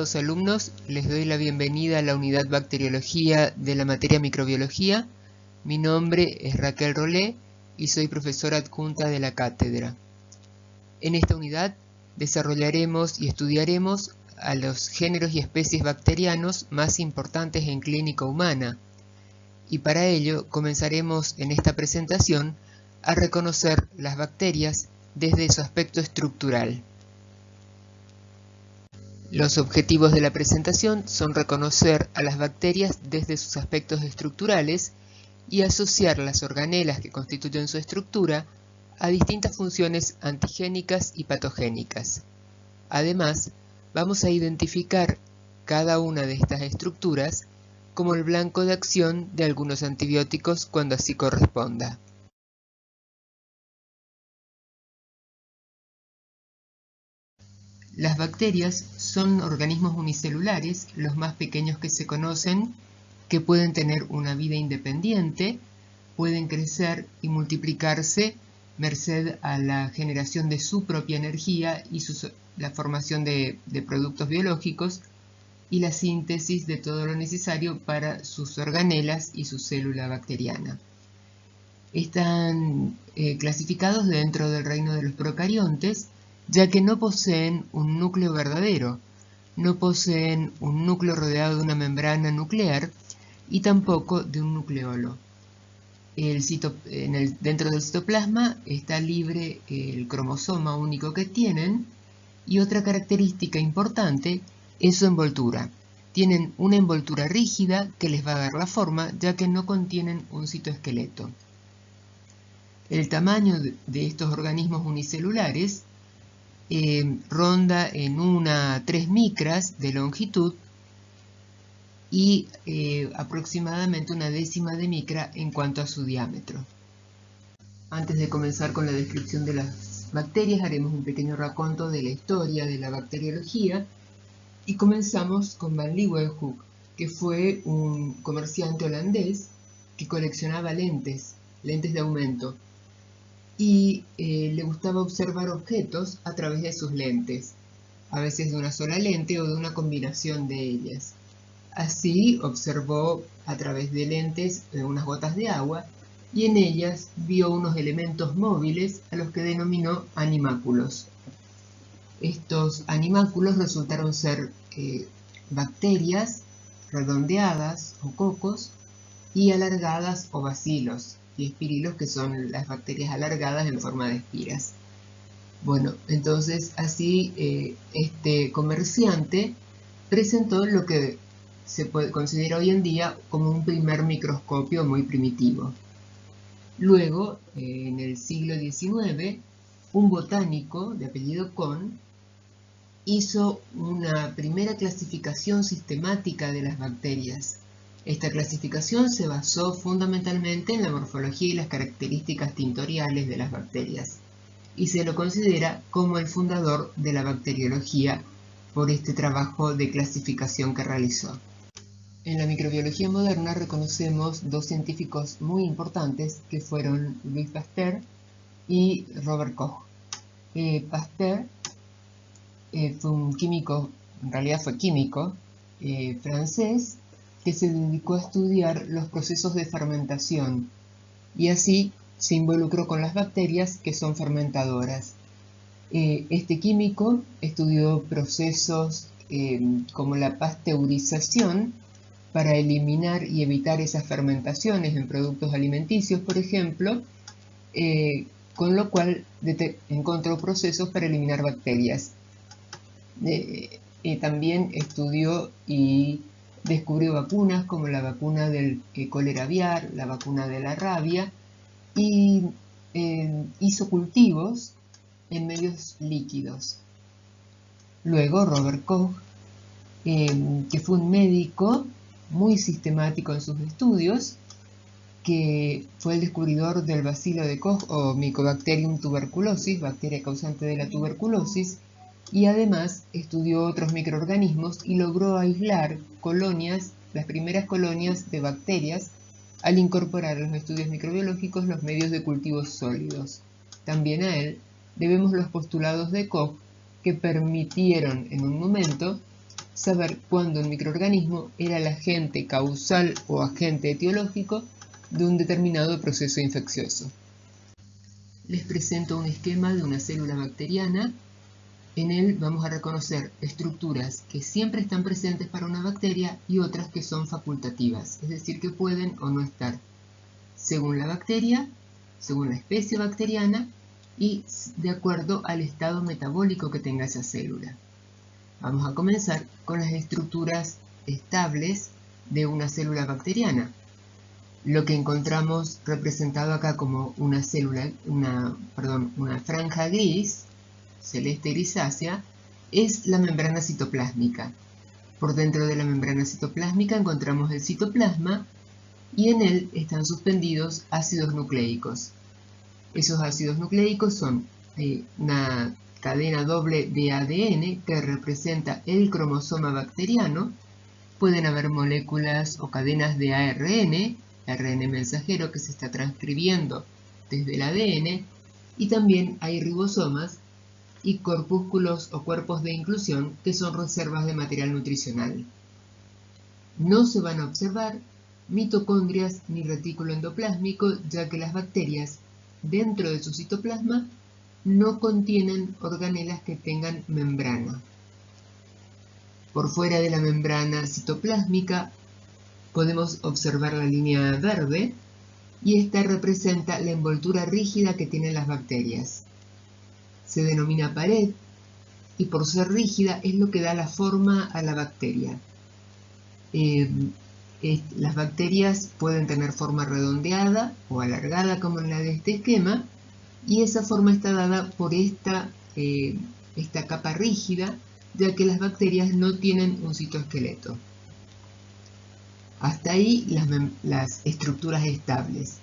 estimados alumnos, les doy la bienvenida a la unidad Bacteriología de la materia Microbiología. Mi nombre es Raquel Rolé y soy profesora adjunta de la cátedra. En esta unidad desarrollaremos y estudiaremos a los géneros y especies bacterianos más importantes en clínica humana. Y para ello comenzaremos en esta presentación a reconocer las bacterias desde su aspecto estructural. Los objetivos de la presentación son reconocer a las bacterias desde sus aspectos estructurales y asociar las organelas que constituyen su estructura a distintas funciones antigénicas y patogénicas. Además, vamos a identificar cada una de estas estructuras como el blanco de acción de algunos antibióticos cuando así corresponda. Las bacterias son organismos unicelulares, los más pequeños que se conocen, que pueden tener una vida independiente, pueden crecer y multiplicarse merced a la generación de su propia energía y la formación de productos biológicos y la síntesis de todo lo necesario para sus organelas y su célula bacteriana. Están clasificados dentro del reino de los procariontes, ya que no poseen un núcleo verdadero, no poseen un núcleo rodeado de una membrana nuclear y tampoco de un nucleolo. Dentro del citoplasma está libre el cromosoma único que tienen, y otra característica importante es su envoltura. Tienen una envoltura rígida que les va a dar la forma, ya que no contienen un citoesqueleto. El tamaño de estos organismos unicelulares ronda en 1 a 3 micras de longitud y aproximadamente 1/10 de micra en cuanto a su diámetro. Antes de comenzar con la descripción de las bacterias, haremos un pequeño raconto de la historia de la bacteriología y comenzamos con Van Leeuwenhoek, que fue un comerciante holandés que coleccionaba lentes de aumento, y le gustaba observar objetos a través de sus lentes, a veces de una sola lente o de una combinación de ellas. Así observó a través de lentes unas gotas de agua y en ellas vio unos elementos móviles a los que denominó animáculos. Estos animáculos resultaron ser bacterias redondeadas o cocos y alargadas o bacilos, y espirilos, que son las bacterias alargadas en forma de espiras. Bueno, entonces así este comerciante presentó lo que se considera hoy en día como un primer microscopio muy primitivo. Luego, en el siglo XIX, un botánico de apellido Kohn hizo una primera clasificación sistemática de las bacterias. Esta clasificación se basó fundamentalmente en la morfología y las características tintoriales de las bacterias, y se lo considera como el fundador de la bacteriología por este trabajo de clasificación que realizó. En la microbiología moderna reconocemos dos científicos muy importantes que fueron Louis Pasteur y Robert Koch. Pasteur fue un químico, en realidad fue químico francés, que se dedicó a estudiar los procesos de fermentación y así se involucró con las bacterias, que son fermentadoras. Este químico estudió procesos como la pasteurización para eliminar y evitar esas fermentaciones en productos alimenticios, por ejemplo, con lo cual encontró procesos para eliminar bacterias. También estudió y descubrió vacunas como la vacuna del cólera aviar, la vacuna de la rabia, y hizo cultivos en medios líquidos. Luego Robert Koch, que fue un médico muy sistemático en sus estudios, que fue el descubridor del bacilo de Koch o Mycobacterium tuberculosis, bacteria causante de la tuberculosis, y además estudió otros microorganismos y logró aislar colonias, las primeras colonias de bacterias, al incorporar a los estudios microbiológicos los medios de cultivos sólidos. También a él debemos los postulados de Koch, que permitieron en un momento saber cuándo un microorganismo era el agente causal o agente etiológico de un determinado proceso infeccioso. Les presento un esquema de una célula bacteriana. En él vamos a reconocer estructuras que siempre están presentes para una bacteria y otras que son facultativas, es decir, que pueden o no estar, según la bacteria, según la especie bacteriana y de acuerdo al estado metabólico que tenga esa célula. Vamos a comenzar con las estructuras estables de una célula bacteriana. Lo que encontramos representado acá como una franja gris, celeste grisácea, es la membrana citoplásmica. Por dentro de la membrana citoplásmica encontramos el citoplasma y en él están suspendidos ácidos nucleicos. Esos ácidos nucleicos son una cadena doble de ADN que representa el cromosoma bacteriano. Pueden haber moléculas o cadenas de ARN mensajero que se está transcribiendo desde el ADN, y también hay ribosomas y corpúsculos o cuerpos de inclusión que son reservas de material nutricional. No se van a observar mitocondrias ni retículo endoplásmico, ya que las bacterias dentro de su citoplasma no contienen organelas que tengan membrana. Por fuera de la membrana citoplásmica podemos observar la línea verde y esta representa la envoltura rígida que tienen las bacterias. Se denomina pared y por ser rígida es lo que da la forma a la bacteria. Las bacterias pueden tener forma redondeada o alargada como en la de este esquema, y esa forma está dada por esta capa rígida, ya que las bacterias no tienen un citoesqueleto. Hasta ahí las estructuras estables.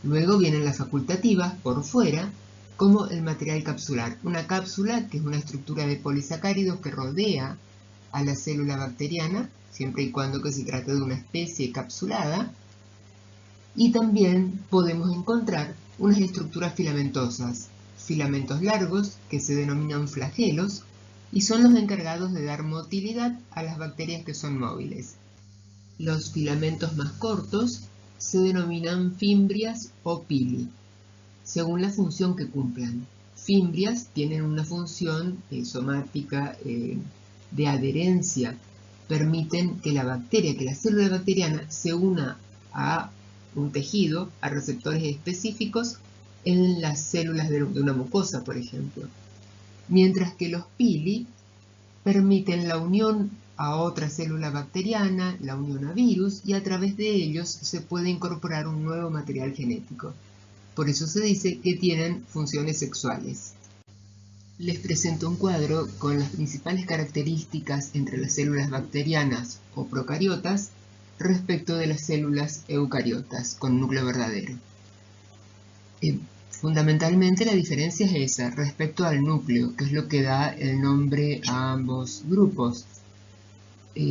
Luego vienen las facultativas por fuera, como el material capsular. Una cápsula, que es una estructura de polisacáridos que rodea a la célula bacteriana, siempre y cuando que se trate de una especie capsulada. Y también podemos encontrar unas estructuras filamentosas, filamentos largos que se denominan flagelos y son los encargados de dar motilidad a las bacterias que son móviles. Los filamentos más cortos se denominan fimbrias o pili, según la función que cumplan. Fimbrias tienen una función somática de adherencia, permiten que la célula bacteriana se una a un tejido, a receptores específicos en las células de una mucosa, por ejemplo. Mientras que los pili permiten la unión a otra célula bacteriana, la unión a virus, y a través de ellos se puede incorporar un nuevo material genético. Por eso se dice que tienen funciones sexuales. Les presento un cuadro con las principales características entre las células bacterianas o procariotas respecto de las células eucariotas con núcleo verdadero. Fundamentalmente la diferencia es esa respecto al núcleo, que es lo que da el nombre a ambos grupos.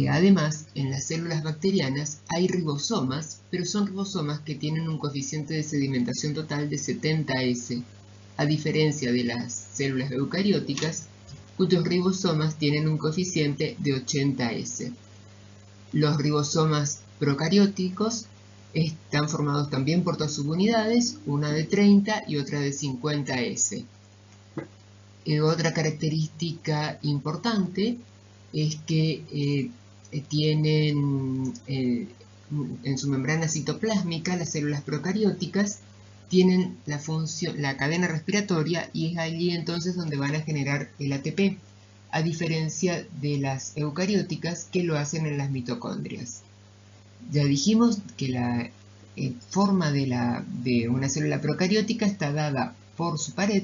Además, en las células bacterianas hay ribosomas, pero son ribosomas que tienen un coeficiente de sedimentación total de 70S, a diferencia de las células eucarióticas, cuyos ribosomas tienen un coeficiente de 80S. Los ribosomas procarióticos están formados también por dos subunidades, una de 30 y otra de 50S. Otra característica importante es que tienen en su membrana citoplásmica, las células procarióticas tienen la cadena respiratoria, y es allí entonces donde van a generar el ATP, a diferencia de las eucarióticas que lo hacen en las mitocondrias. Ya dijimos que la forma de una célula procariótica está dada por su pared,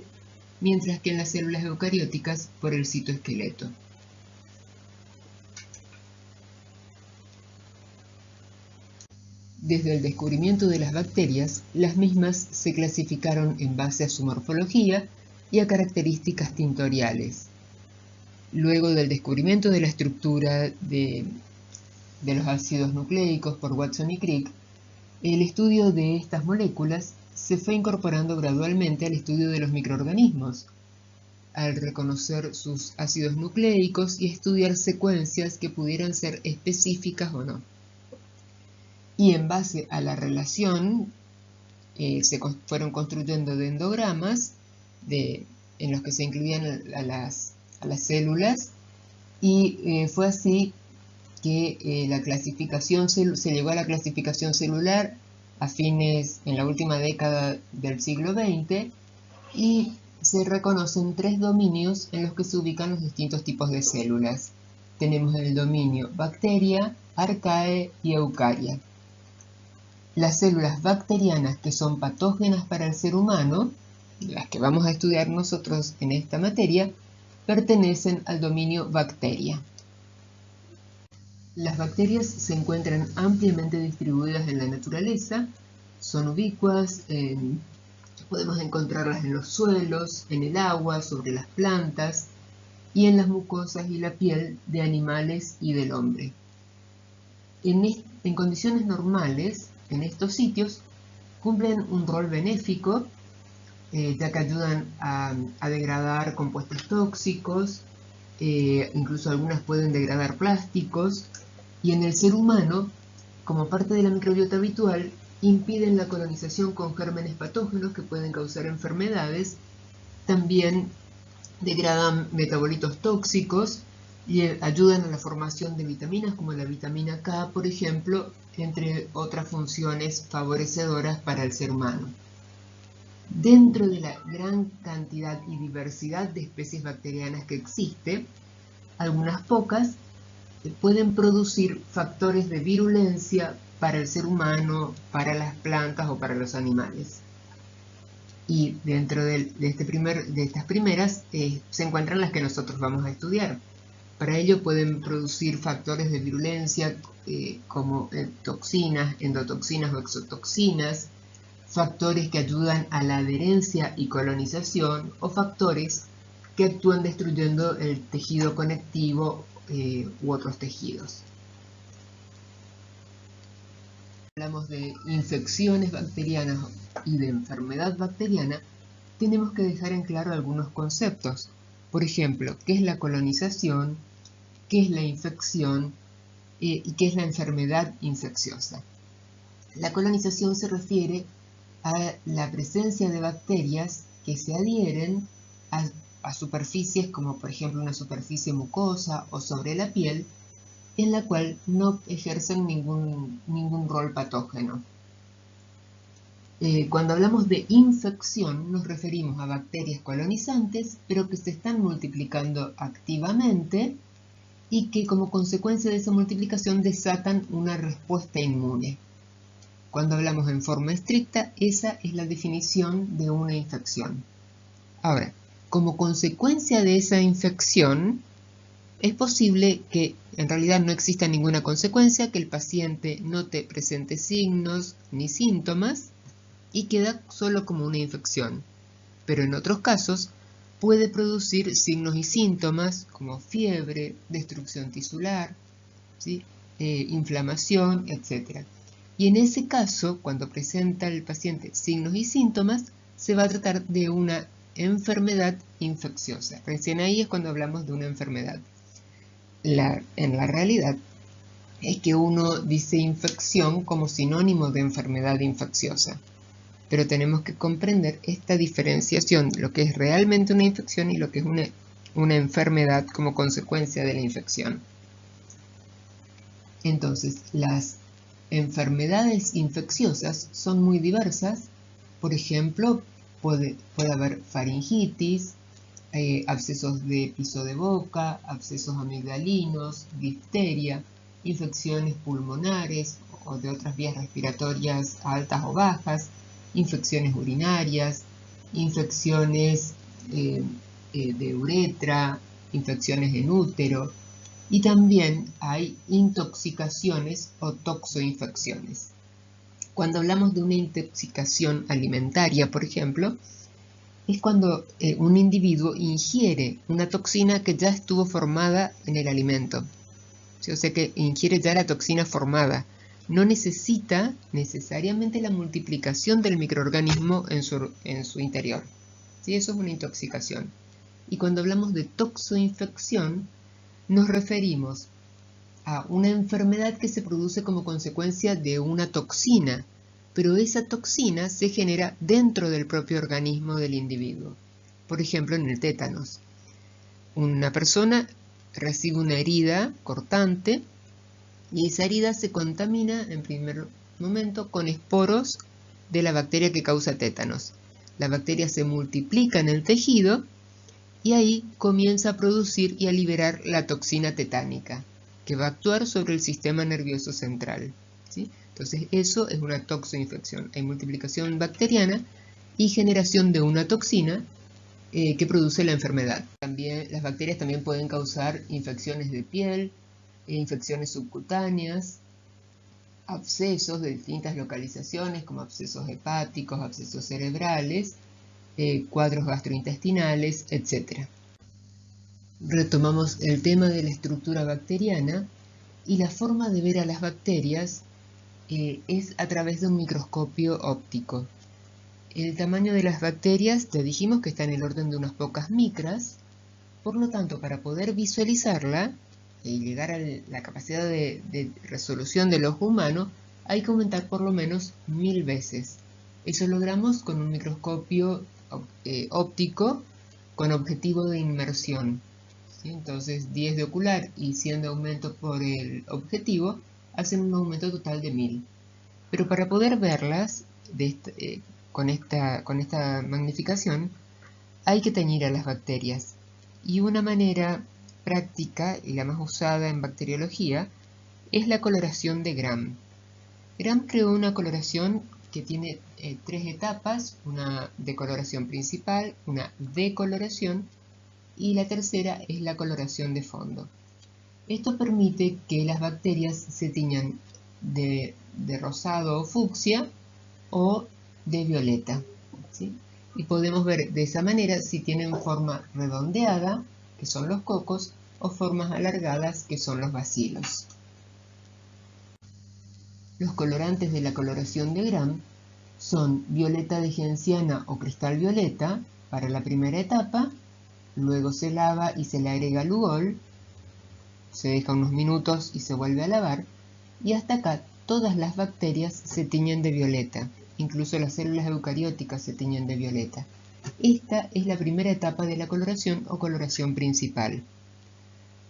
mientras que en las células eucarióticas por el citoesqueleto. Desde el descubrimiento de las bacterias, las mismas se clasificaron en base a su morfología y a características tintoriales. Luego del descubrimiento de la estructura de los ácidos nucleicos por Watson y Crick, el estudio de estas moléculas se fue incorporando gradualmente al estudio de los microorganismos. al reconocer sus ácidos nucleicos y estudiar secuencias que pudieran ser específicas o no. Y en base a la relación se fueron construyendo dendrogramas en los que se incluían a las células, y fue así que la clasificación se llegó a la clasificación celular en la última década del siglo XX, y se reconocen 3 dominios en los que se ubican los distintos tipos de células. Tenemos el dominio bacteria, arcae y eucaria. Las células bacterianas que son patógenas para el ser humano, las que vamos a estudiar nosotros en esta materia, pertenecen al dominio bacteria. Las bacterias se encuentran ampliamente distribuidas en la naturaleza, son ubicuas, podemos encontrarlas en los suelos, en el agua, sobre las plantas y en las mucosas y la piel de animales y del hombre. En condiciones normales, en estos sitios, cumplen un rol benéfico, ya que ayudan a degradar compuestos tóxicos, incluso algunas pueden degradar plásticos, y en el ser humano, como parte de la microbiota habitual, impiden la colonización con gérmenes patógenos que pueden causar enfermedades. También degradan metabolitos tóxicos y ayudan a la formación de vitaminas como la vitamina K, por ejemplo, entre otras funciones favorecedoras para el ser humano. Dentro de la gran cantidad y diversidad de especies bacterianas que existe, algunas pocas pueden producir factores de virulencia para el ser humano, para las plantas o para los animales. Y dentro de estas primeras se encuentran las que nosotros vamos a estudiar. Para ello pueden producir factores de virulencia como toxinas, endotoxinas o exotoxinas, factores que ayudan a la adherencia y colonización, o factores que actúan destruyendo el tejido conectivo u otros tejidos. Hablamos de infecciones bacterianas y de enfermedad bacteriana, tenemos que dejar en claro algunos conceptos. Por ejemplo, ¿qué es la colonización? ¿Qué es la infección? ¿Y qué es la enfermedad infecciosa? La colonización se refiere a la presencia de bacterias que se adhieren a superficies como por ejemplo una superficie mucosa o sobre la piel, en la cual no ejercen ningún rol patógeno. Cuando hablamos de infección nos referimos a bacterias colonizantes, pero que se están multiplicando activamente y que como consecuencia de esa multiplicación desatan una respuesta inmune. Cuando hablamos en forma estricta, esa es la definición de una infección. Ahora, como consecuencia de esa infección, es posible que en realidad no exista ninguna consecuencia, que el paciente no te presente signos ni síntomas y queda solo como una infección. Pero en otros casos puede producir signos y síntomas como fiebre, destrucción tisular, ¿sí? Inflamación, etc. Y en ese caso, cuando presenta el paciente signos y síntomas, se va a tratar de una enfermedad infecciosa. Recién ahí es cuando hablamos de una enfermedad. En la realidad es que uno dice infección como sinónimo de enfermedad infecciosa. Pero tenemos que comprender esta diferenciación, lo que es realmente una infección y lo que es una enfermedad como consecuencia de la infección. Entonces, las enfermedades infecciosas son muy diversas. Por ejemplo, puede haber faringitis, abscesos de piso de boca, abscesos amigdalinos, difteria, infecciones pulmonares o de otras vías respiratorias altas o bajas, infecciones urinarias, infecciones de uretra, infecciones en útero, y también hay intoxicaciones o toxoinfecciones. Cuando hablamos de una intoxicación alimentaria, por ejemplo, es cuando un individuo ingiere una toxina que ya estuvo formada en el alimento. O sea que ingiere ya la toxina formada. No necesita necesariamente la multiplicación del microorganismo en su interior. ¿Sí? Eso es una intoxicación. Y cuando hablamos de toxoinfección, nos referimos a una enfermedad que se produce como consecuencia de una toxina, pero esa toxina se genera dentro del propio organismo del individuo. Por ejemplo, en el tétanos. Una persona recibe una herida cortante y esa herida se contamina en primer momento con esporos de la bacteria que causa tétanos. La bacteria se multiplica en el tejido y ahí comienza a producir y a liberar la toxina tetánica, que va a actuar sobre el sistema nervioso central, ¿sí? Entonces eso es una toxoinfección. Hay multiplicación bacteriana y generación de una toxina que produce la enfermedad. También, las bacterias también pueden causar infecciones de piel, infecciones subcutáneas, abscesos de distintas localizaciones como abscesos hepáticos, abscesos cerebrales, cuadros gastrointestinales, etc. Retomamos el tema de la estructura bacteriana y la forma de ver a las bacterias es a través de un microscopio óptico. El tamaño de las bacterias, te dijimos que está en el orden de unas pocas micras, por lo tanto, para poder visualizarla y llegar a la capacidad de resolución del ojo humano, hay que aumentar por lo menos 1000 veces. Eso logramos con un microscopio óptico con objetivo de inmersión, ¿sí? Entonces 10 de ocular y 100 de aumento por el objetivo hacen un aumento total de 1000. Pero para poder verlas con esta magnificación hay que teñir a las bacterias. Y una manera práctica y la más usada en bacteriología es la coloración de Gram. Gram creó una coloración que tiene 3 etapas, una decoloración principal, una decoloración y la tercera es la coloración de fondo. Esto permite que las bacterias se tiñan de rosado o fucsia o de violeta, ¿sí? Y podemos ver de esa manera si tienen forma redondeada, que son los cocos, o formas alargadas, que son los bacilos. Los colorantes de la coloración de Gram son violeta de genciana o cristal violeta para la primera etapa, luego se lava y se le agrega Lugol, se deja unos minutos y se vuelve a lavar, y hasta acá todas las bacterias se tiñen de violeta, incluso las células eucarióticas se tiñen de violeta. Esta es la primera etapa de la coloración o coloración principal.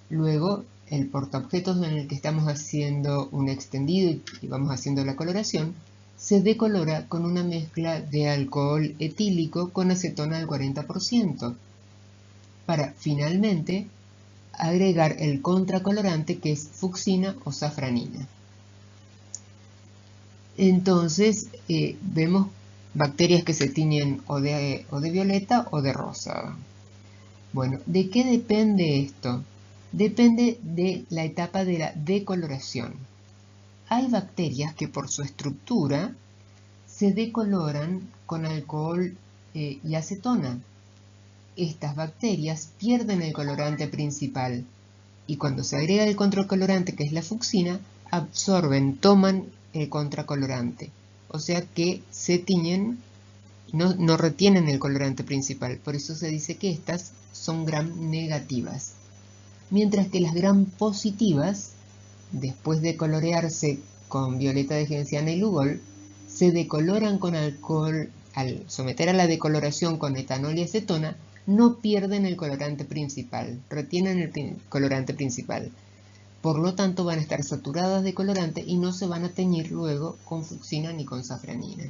Luego, el portaobjetos en el que estamos haciendo un extendido y vamos haciendo la coloración, se decolora con una mezcla de alcohol etílico con acetona del 40%, para finalmente agregar el contracolorante que es fucsina o safranina. Entonces vemos bacterias que se tiñen o de violeta o de rosa. Bueno, ¿de qué depende esto? Depende de la etapa de la decoloración. Hay bacterias que por su estructura se decoloran con alcohol y acetona. Estas bacterias pierden el colorante principal y cuando se agrega el contracolorante, que es la fucsina, absorben, toman el contracolorante. O sea que se tiñen, no retienen el colorante principal. Por eso se dice que estas son Gram negativas. Mientras que las Gram positivas, después de colorearse con violeta de genciana y Lugol, se decoloran con alcohol. Al someter a la decoloración con etanol y acetona, no pierden el colorante principal, retienen el colorante principal. Por lo tanto, van a estar saturadas de colorante y no se van a teñir luego con fucsina ni con safranina.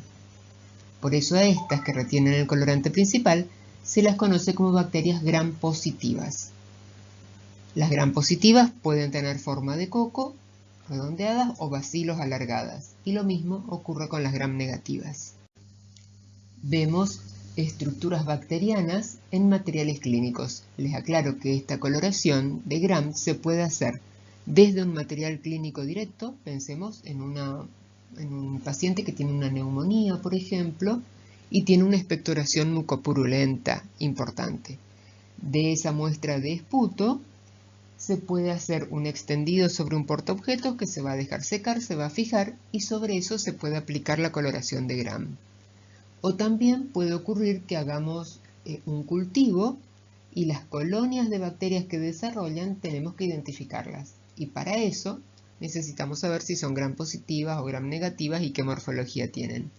Por eso a estas que retienen el colorante principal se las conoce como bacterias Gram positivas. Las Gram positivas pueden tener forma de coco, redondeadas o bacilos alargadas. Y lo mismo ocurre con las Gram negativas. Vemos estructuras bacterianas en materiales clínicos. Les aclaro que esta coloración de Gram se puede hacer desde un material clínico directo, pensemos en un paciente que tiene una neumonía, por ejemplo, y tiene una expectoración mucopurulenta importante. De esa muestra de esputo se puede hacer un extendido sobre un portaobjetos que se va a dejar secar, se va a fijar y sobre eso se puede aplicar la coloración de Gram. O también puede ocurrir que hagamos un cultivo y las colonias de bacterias que desarrollan tenemos que identificarlas. Y para eso necesitamos saber si son gram positivas o gram negativas y qué morfología tienen.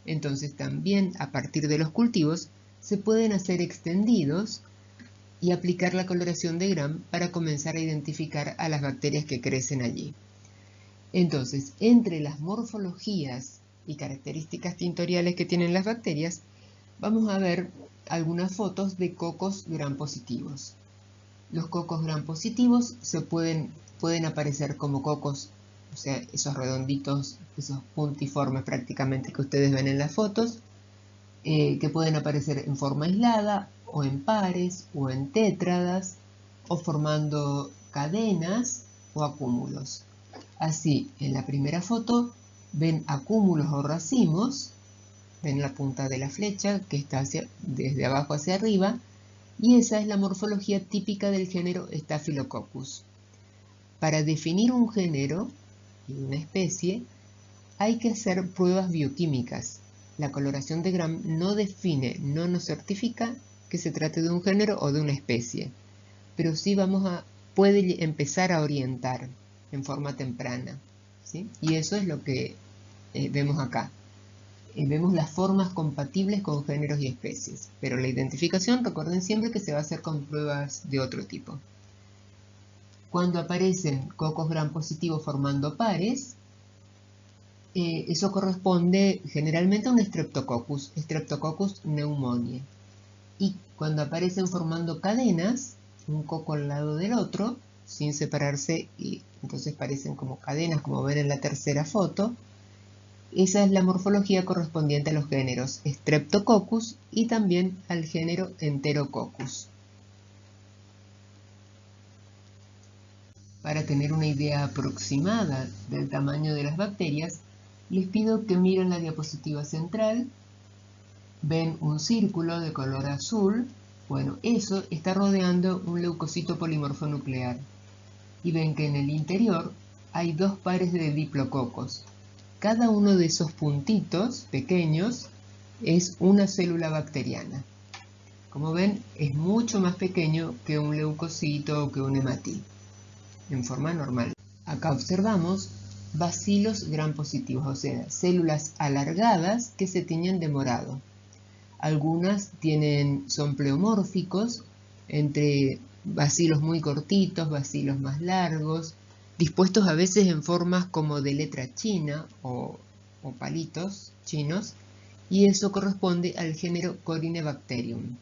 Entonces también a partir de los cultivos se pueden hacer extendidos y aplicar la coloración de gram para comenzar a identificar a las bacterias que crecen allí. Entonces, entre las morfologías y características tintoriales que tienen las bacterias, vamos a ver algunas fotos de cocos gram positivos. Los cocos gram positivos pueden aparecer como cocos, o sea, esos redonditos, esos puntiformes prácticamente que ustedes ven en las fotos, que pueden aparecer en forma aislada, o en pares, o en tétradas, o formando cadenas o acúmulos. Así, en la primera foto ven acúmulos o racimos, ven la punta de la flecha que está desde abajo hacia arriba, y esa es la morfología típica del género Staphylococcus. Para definir un género y una especie, hay que hacer pruebas bioquímicas. La coloración de gram no define, no nos certifica que se trate de un género o de una especie, pero sí puede empezar a orientar en forma temprana, ¿sí? Y eso es lo que vemos acá. Vemos las formas compatibles con géneros y especies, pero la identificación, recuerden siempre que se va a hacer con pruebas de otro tipo. Cuando aparecen cocos gram positivos formando pares, eso corresponde generalmente a un Streptococcus pneumoniae. Y cuando aparecen formando cadenas, un coco al lado del otro, sin separarse, y entonces parecen como cadenas, como ven en la tercera foto, esa es la morfología correspondiente a los géneros Streptococcus y también al género Enterococcus. Para tener una idea aproximada del tamaño de las bacterias, les pido que miren la diapositiva central. Ven un círculo de color azul. Bueno, eso está rodeando un leucocito polimorfonuclear. Y ven que en el interior hay dos pares de diplococos. Cada uno de esos puntitos pequeños es una célula bacteriana. Como ven, es mucho más pequeño que un leucocito o que un hematí, en forma normal. Acá observamos bacilos gram positivos, o sea, células alargadas que se tiñen de morado. Algunas son pleomórficos, entre bacilos muy cortitos, bacilos más largos, dispuestos a veces en formas como de letra china o palitos chinos, y eso corresponde al género Corynebacterium.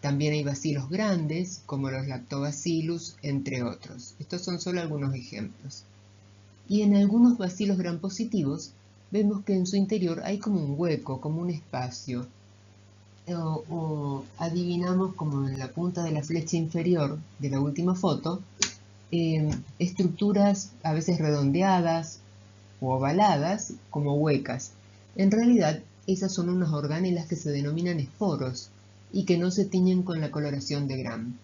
También hay bacilos grandes, como los Lactobacillus, entre otros. Estos son solo algunos ejemplos. Y en algunos bacilos gram positivos, vemos que en su interior hay como un hueco, como un espacio. O adivinamos, como en la punta de la flecha inferior de la última foto, estructuras a veces redondeadas o ovaladas, como huecas. En realidad, esas son unas orgánulas que se denominan esporos y que no se tiñen con la coloración de gram.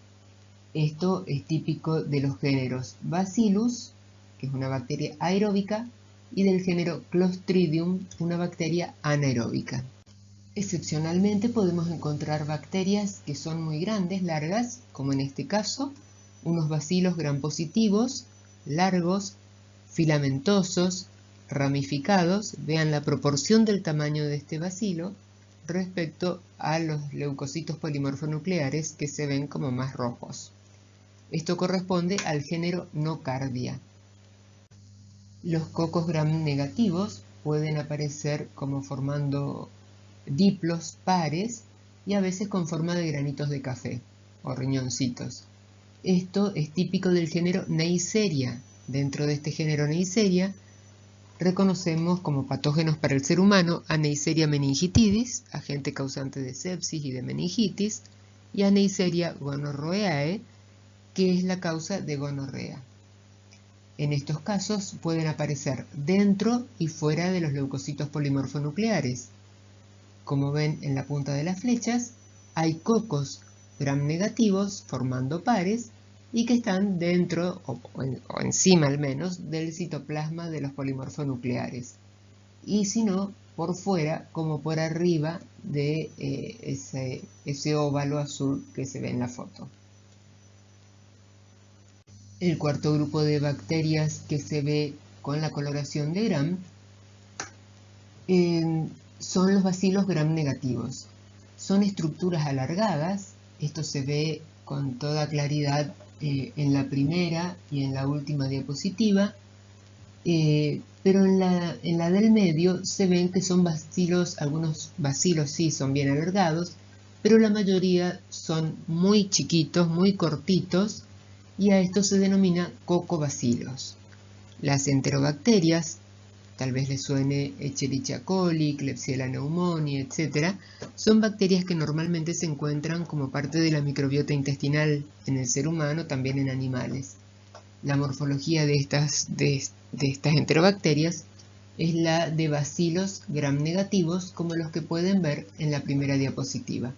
Esto es típico de los géneros Bacillus, que es una bacteria aeróbica, y del género Clostridium, una bacteria anaeróbica. Excepcionalmente podemos encontrar bacterias que son muy grandes, largas, como en este caso, unos bacilos gram positivos, largos, filamentosos, ramificados. Vean la proporción del tamaño de este bacilo respecto a los leucocitos polimorfonucleares que se ven como más rojos. Esto corresponde al género Nocardia. Los cocos gram negativos pueden aparecer como formando diplos pares y a veces con forma de granitos de café o riñoncitos. Esto es típico del género Neisseria. Dentro de este género Neisseria reconocemos como patógenos para el ser humano a Neisseria meningitidis, agente causante de sepsis y de meningitis, y a Neisseria gonorrhoeae, que es la causa de gonorrea. En estos casos pueden aparecer dentro y fuera de los leucocitos polimorfonucleares. Como ven en la punta de las flechas, hay cocos gram negativos formando pares y que están dentro, o encima al menos, del citoplasma de los polimorfonucleares. Y si no, por fuera, como por arriba de ese óvalo azul que se ve en la foto. El cuarto grupo de bacterias que se ve con la coloración de Gram son los bacilos Gram negativos. Son estructuras alargadas, esto se ve con toda claridad en la primera y en la última diapositiva, pero en la del medio se ven que son bacilos, algunos bacilos sí son bien alargados, pero la mayoría son muy chiquitos, muy cortitos, y a esto se denomina cocobacilos. Las enterobacterias, tal vez les suene Escherichia coli, Klebsiella pneumoniae, etc., son bacterias que normalmente se encuentran como parte de la microbiota intestinal en el ser humano, también en animales. La morfología de estas enterobacterias es la de bacilos gram negativos, como los que pueden ver en la primera diapositiva.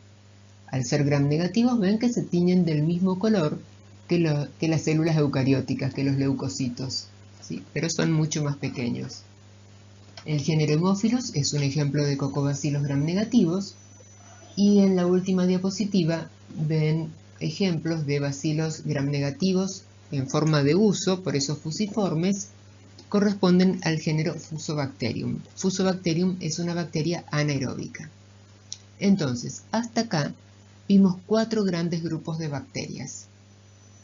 Al ser gram negativos, ven que se tiñen del mismo color que las células eucarióticas, que los leucocitos, ¿sí? Pero son mucho más pequeños. El género Haemophilus es un ejemplo de cocobacilos gram negativos, y en la última diapositiva ven ejemplos de bacilos gram negativos en forma de huso, por eso fusiformes, corresponden al género Fusobacterium. Fusobacterium es una bacteria anaeróbica. Entonces, hasta acá vimos 4 grandes grupos de bacterias.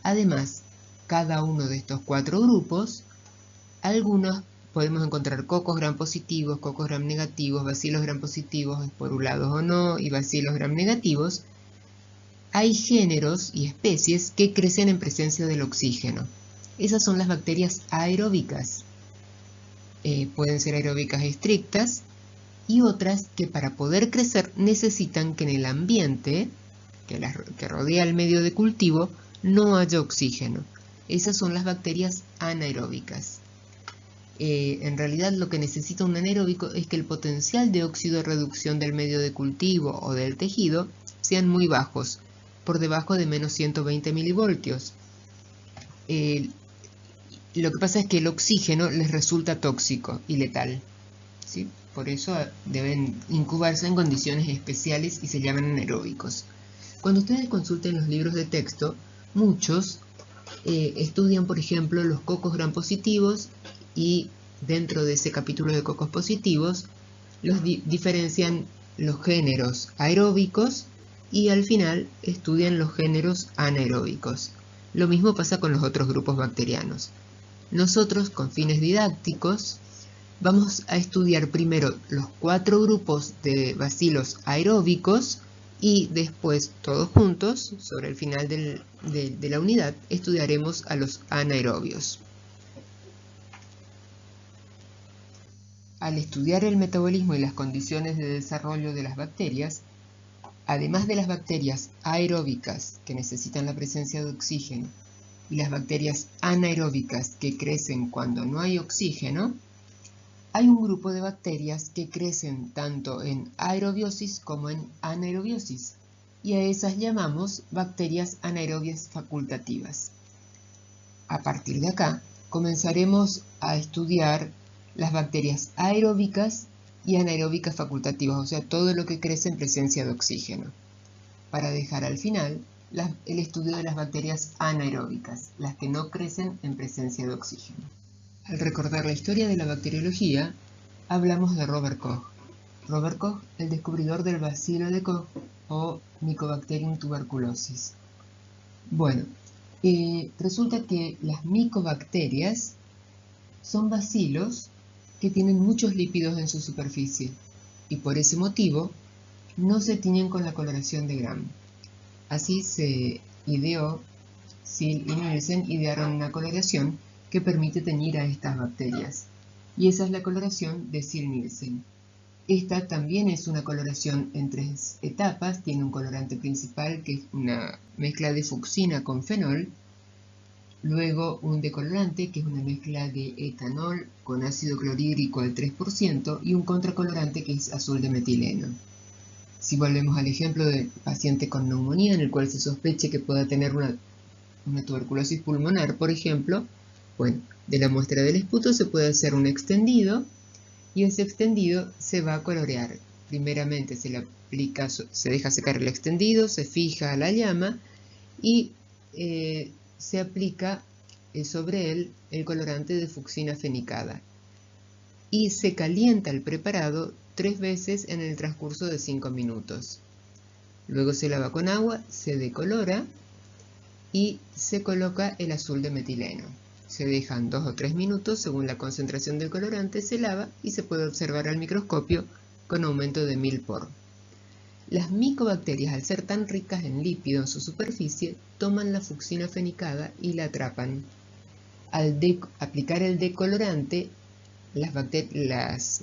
Además, cada uno de estos 4 grupos, algunos podemos encontrar cocos gram positivos, cocos gram negativos, bacilos gram positivos, esporulados o no, y bacilos gram negativos. Hay géneros y especies que crecen en presencia del oxígeno. Esas son las bacterias aeróbicas. Pueden ser aeróbicas estrictas, y otras que para poder crecer necesitan que en el ambiente que rodea el medio de cultivo no haya oxígeno. Esas son las bacterias anaeróbicas. En realidad lo que necesita un anaeróbico es que el potencial de óxido de reducción del medio de cultivo o del tejido sean muy bajos, por debajo de menos 120 milivoltios. Lo que pasa es que el oxígeno les resulta tóxico y letal, ¿sí? Por eso deben incubarse en condiciones especiales y se llaman anaeróbicos. Cuando ustedes consulten los libros de texto, muchos estudian, por ejemplo, los cocos gram positivos, y dentro de ese capítulo de cocos positivos los diferencian los géneros aeróbicos, y al final estudian los géneros anaeróbicos. Lo mismo pasa con los otros grupos bacterianos. Nosotros, con fines didácticos, vamos a estudiar primero los 4 grupos de bacilos aeróbicos, y después, todos juntos, sobre el final de la unidad, estudiaremos a los anaerobios. Al estudiar el metabolismo y las condiciones de desarrollo de las bacterias, además de las bacterias aeróbicas que necesitan la presencia de oxígeno y las bacterias anaeróbicas que crecen cuando no hay oxígeno, hay un grupo de bacterias que crecen tanto en aerobiosis como en anaerobiosis, y a esas llamamos bacterias anaerobias facultativas. A partir de acá, comenzaremos a estudiar las bacterias aeróbicas y anaeróbicas facultativas, o sea, todo lo que crece en presencia de oxígeno, para dejar al final el estudio de las bacterias anaeróbicas, las que no crecen en presencia de oxígeno. Al recordar la historia de la bacteriología, hablamos de Robert Koch. Robert Koch, el descubridor del bacilo de Koch o Mycobacterium tuberculosis. Bueno, resulta que las micobacterias son bacilos que tienen muchos lípidos en su superficie, y por ese motivo no se tiñen con la coloración de Gram. Así Sill y Nielsen idearon una coloración que permite teñir a estas bacterias, y esa es la coloración de Sill-Nielsen. Esta también es una coloración en 3 etapas, tiene un colorante principal que es una mezcla de fucsina con fenol, luego un decolorante que es una mezcla de etanol con ácido clorhídrico al 3%, y un contracolorante que es azul de metileno. Si volvemos al ejemplo del paciente con neumonía, en el cual se sospeche que pueda tener una tuberculosis pulmonar, por ejemplo, bueno, de la muestra del esputo se puede hacer un extendido, y ese extendido se va a colorear. Primeramente se deja secar el extendido, se fija a la llama y se aplica sobre él el colorante de fucsina fenicada y se calienta el preparado 3 veces en el transcurso de 5 minutos. Luego se lava con agua, se decolora y se coloca el azul de metileno. Se dejan 2 o 3 minutos según la concentración del colorante, se lava y se puede observar al microscopio con aumento de 1000 por. Las micobacterias, al ser tan ricas en lípido en su superficie, toman la fucsina fenicada y la atrapan. Al aplicar el decolorante, las bacterias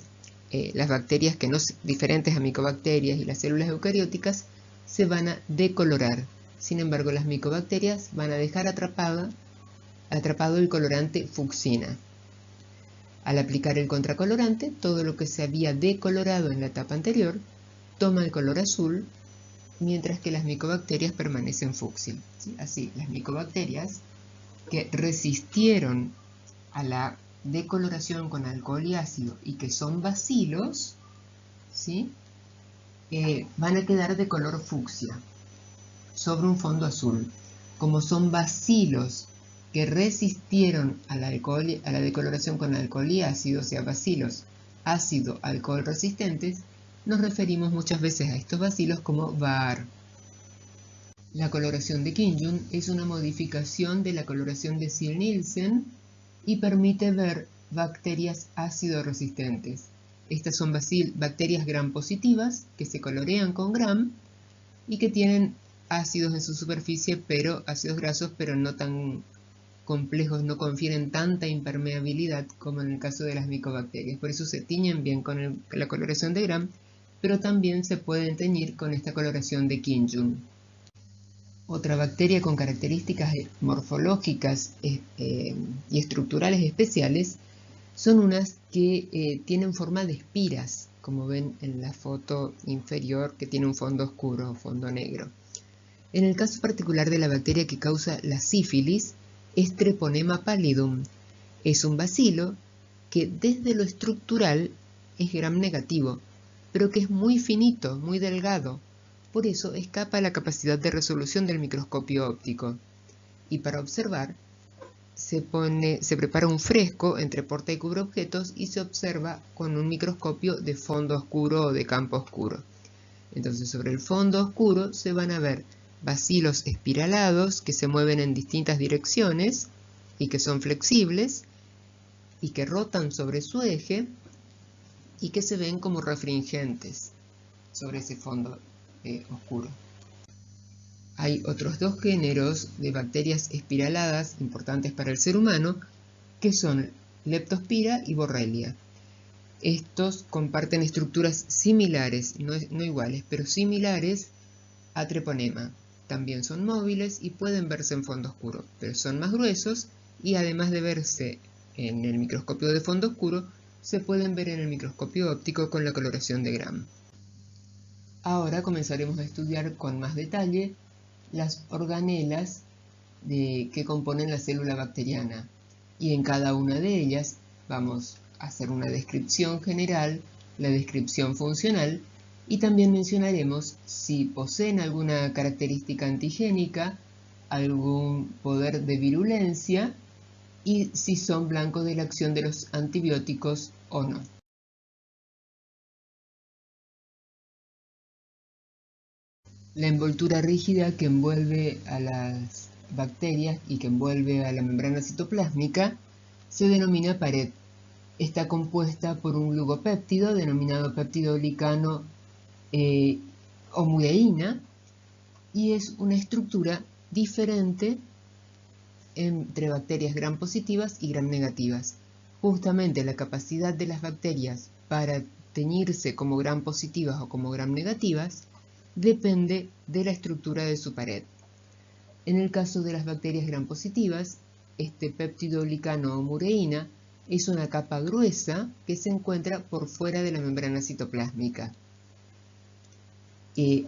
que no diferentes a micobacterias y las células eucarióticas se van a decolorar. Sin embargo, las micobacterias van a dejar atrapado el colorante fucsina. Al aplicar el contracolorante, todo lo que se había decolorado en la etapa anterior toma el color azul, mientras que las micobacterias permanecen fucsia. ¿Sí? Así, las micobacterias que resistieron a la decoloración con alcohol y ácido y que son bacilos, ¿sí? Van a quedar de color fucsia sobre un fondo azul. Como son bacilos que resistieron a la decoloración con alcohol y ácido, o sea, bacilos ácido-alcohol resistentes, nos referimos muchas veces a estos bacilos como Var. La coloración de Kinjun es una modificación de la coloración de Ziehl-Neelsen y permite ver bacterias ácido resistentes. Estas son bacterias gram positivas que se colorean con gram y que tienen ácidos en su superficie, pero ácidos grasos, pero no tan complejos, no confieren tanta impermeabilidad como en el caso de las micobacterias. Por eso se tiñen bien con la coloración de gram, pero también se pueden teñir con esta coloración de Kinjun. Otra bacteria con características morfológicas y estructurales especiales son unas que tienen forma de espiras, como ven en la foto inferior, que tiene un fondo oscuro o fondo negro. En el caso particular de la bacteria que causa la sífilis, es Treponema pallidum. Es un bacilo que desde lo estructural es gram negativo, pero que es muy finito, muy delgado. Por eso escapa a la capacidad de resolución del microscopio óptico. Y para observar, se prepara un fresco entre porta y cubreobjetos y se observa con un microscopio de fondo oscuro o de campo oscuro. Entonces, sobre el fondo oscuro se van a ver bacilos espiralados que se mueven en distintas direcciones y que son flexibles y que rotan sobre su eje y que se ven como refringentes sobre ese fondo oscuro. Hay otros dos géneros de bacterias espiraladas importantes para el ser humano, que son Leptospira y Borrelia. Estos comparten estructuras similares, no iguales, pero similares a Treponema. También son móviles y pueden verse en fondo oscuro, pero son más gruesos y además de verse en el microscopio de fondo oscuro, se pueden ver en el microscopio óptico con la coloración de gram. Ahora comenzaremos a estudiar con más detalle las organelas que componen la célula bacteriana, y en cada una de ellas vamos a hacer una descripción general, la descripción funcional, y también mencionaremos si poseen alguna característica antigénica, algún poder de virulencia y si son blancos de la acción de los antibióticos o no. La envoltura rígida que envuelve a las bacterias y que envuelve a la membrana citoplásmica se denomina pared. Está compuesta por un glucopéptido denominado péptido glicano o mureína y es una estructura diferente entre bacterias gram positivas y gram negativas. Justamente la capacidad de las bacterias para teñirse como gram positivas o como gram negativas depende de la estructura de su pared. En el caso de las bacterias gram positivas, este péptido glicano o mureína es una capa gruesa que se encuentra por fuera de la membrana citoplásmica.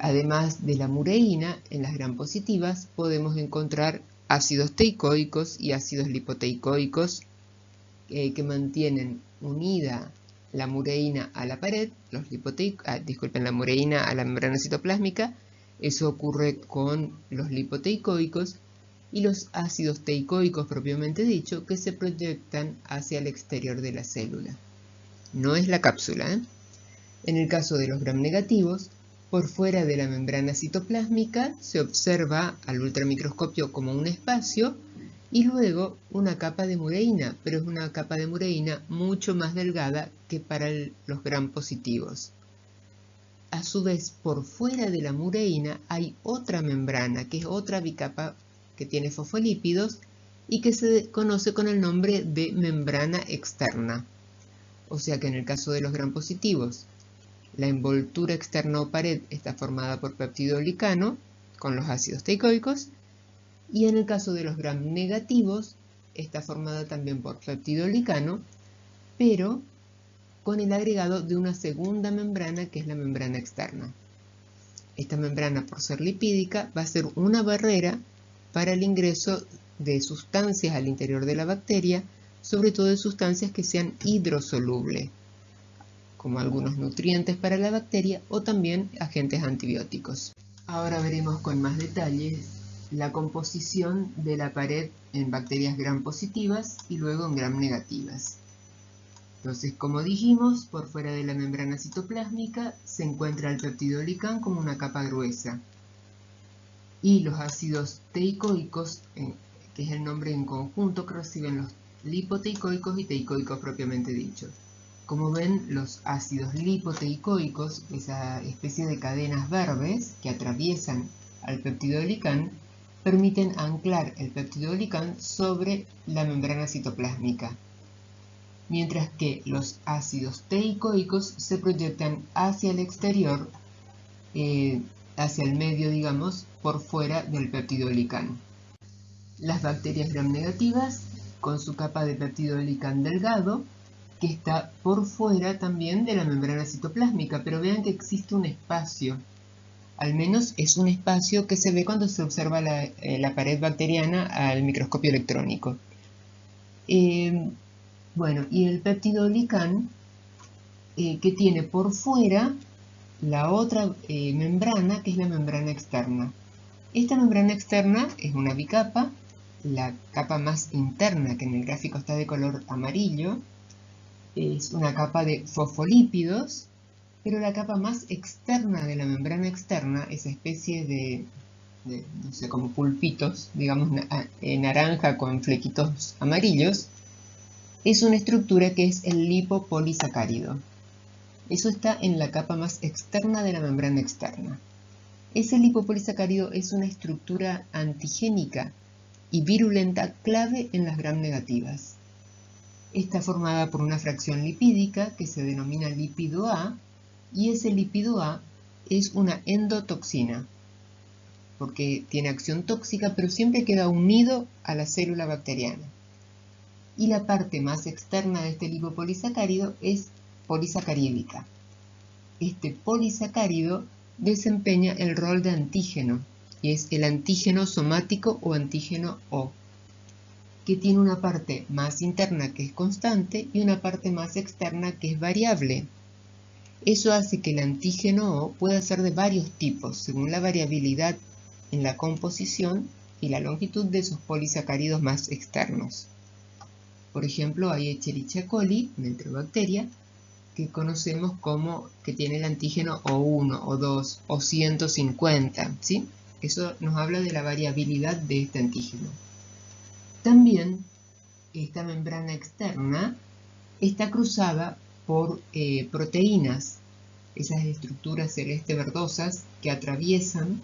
Además de la mureína, en las gram positivas podemos encontrar ácidos teicoicos y ácidos lipoteicoicos que mantienen unida la mureína a la pared, la mureína a la membrana citoplásmica. Eso ocurre con los lipoteicoicos y los ácidos teicoicos propiamente dicho, que se proyectan hacia el exterior de la célula. No es la cápsula, ¿eh? En el caso de los gram negativos, por fuera de la membrana citoplásmica se observa al ultramicroscopio como un espacio y luego una capa de mureína, pero es una capa de mureína mucho más delgada que para los gram positivos. A su vez, por fuera de la mureína hay otra membrana, que es otra bicapa que tiene fosfolípidos y que se conoce con el nombre de membrana externa. O sea que en el caso de los gram positivos, la envoltura externa o pared está formada por peptidoglicano con los ácidos teicoicos y en el caso de los gram negativos está formada también por peptidoglicano, pero con el agregado de una segunda membrana que es la membrana externa. Esta membrana, por ser lipídica, va a ser una barrera para el ingreso de sustancias al interior de la bacteria, sobre todo de sustancias que sean hidrosolubles, como algunos nutrientes para la bacteria o también agentes antibióticos. Ahora veremos con más detalles la composición de la pared en bacterias gram positivas y luego en gram negativas. Entonces, como dijimos, por fuera de la membrana citoplásmica se encuentra el peptidoglicán como una capa gruesa y los ácidos teicoicos, que es el nombre en conjunto que reciben los lipoteicoicos y teicoicos propiamente dichos. Como ven, los ácidos lipoteicoicos, esa especie de cadenas verdes que atraviesan al peptidoglicán, permiten anclar el peptidoglicán sobre la membrana citoplásmica, mientras que los ácidos teicoicos se proyectan hacia el exterior, hacia el medio, digamos, por fuera del peptidoglicán. Las bacterias gram negativas, con su capa de peptidoglicán delgado, que está por fuera también de la membrana citoplásmica, pero vean que existe un espacio. Al menos es un espacio que se ve cuando se observa la pared bacteriana al microscopio electrónico. Bueno, y el peptidoglicán que tiene por fuera la otra membrana, que es la membrana externa. Esta membrana externa es una bicapa, la capa más interna, que en el gráfico está de color amarillo, es una capa de fosfolípidos, pero la capa más externa de la membrana externa, esa especie de no sé, como pulpitos, digamos naranja con flequitos amarillos, es una estructura que es el lipopolisacárido. Eso está en la capa más externa de la membrana externa. Ese lipopolisacárido es una estructura antigénica y virulenta clave en las gram negativas. Está formada por una fracción lipídica que se denomina lípido A, y ese lípido A es una endotoxina, porque tiene acción tóxica, pero siempre queda unido a la célula bacteriana. Y la parte más externa de este lipopolisacárido es polisacarídica. Este polisacárido desempeña el rol de antígeno, y es el antígeno somático o antígeno O, que tiene una parte más interna que es constante y una parte más externa que es variable. Eso hace que el antígeno O pueda ser de varios tipos, según la variabilidad en la composición y la longitud de esos polisacáridos más externos. Por ejemplo, hay Escherichia coli, una enterobacteria, que conocemos como que tiene el antígeno O1, O2, o 150, ¿sí? Eso nos habla de la variabilidad de este antígeno. También esta membrana externa está cruzada por proteínas, esas estructuras celeste verdosas que atraviesan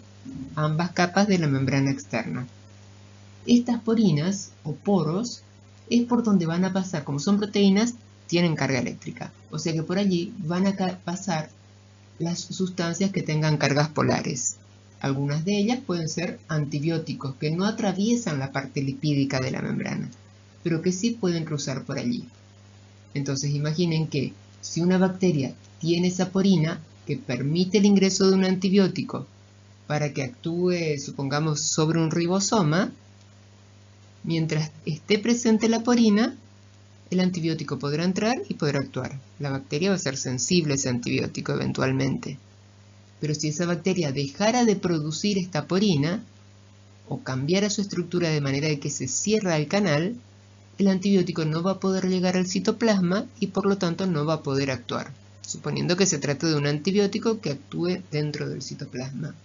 ambas capas de la membrana externa. Estas porinas o poros es por donde van a pasar, como son proteínas, tienen carga eléctrica, o sea que por allí van a pasar las sustancias que tengan cargas polares. Algunas de ellas pueden ser antibióticos que no atraviesan la parte lipídica de la membrana, pero que sí pueden cruzar por allí. Entonces imaginen que si una bacteria tiene esa porina que permite el ingreso de un antibiótico para que actúe, supongamos, sobre un ribosoma, mientras esté presente la porina, el antibiótico podrá entrar y podrá actuar. La bacteria va a ser sensible a ese antibiótico eventualmente. Pero si esa bacteria dejara de producir esta porina, o cambiara su estructura de manera de que se cierra el canal, el antibiótico no va a poder llegar al citoplasma y por lo tanto no va a poder actuar, suponiendo que se trate de un antibiótico que actúe dentro del citoplasma.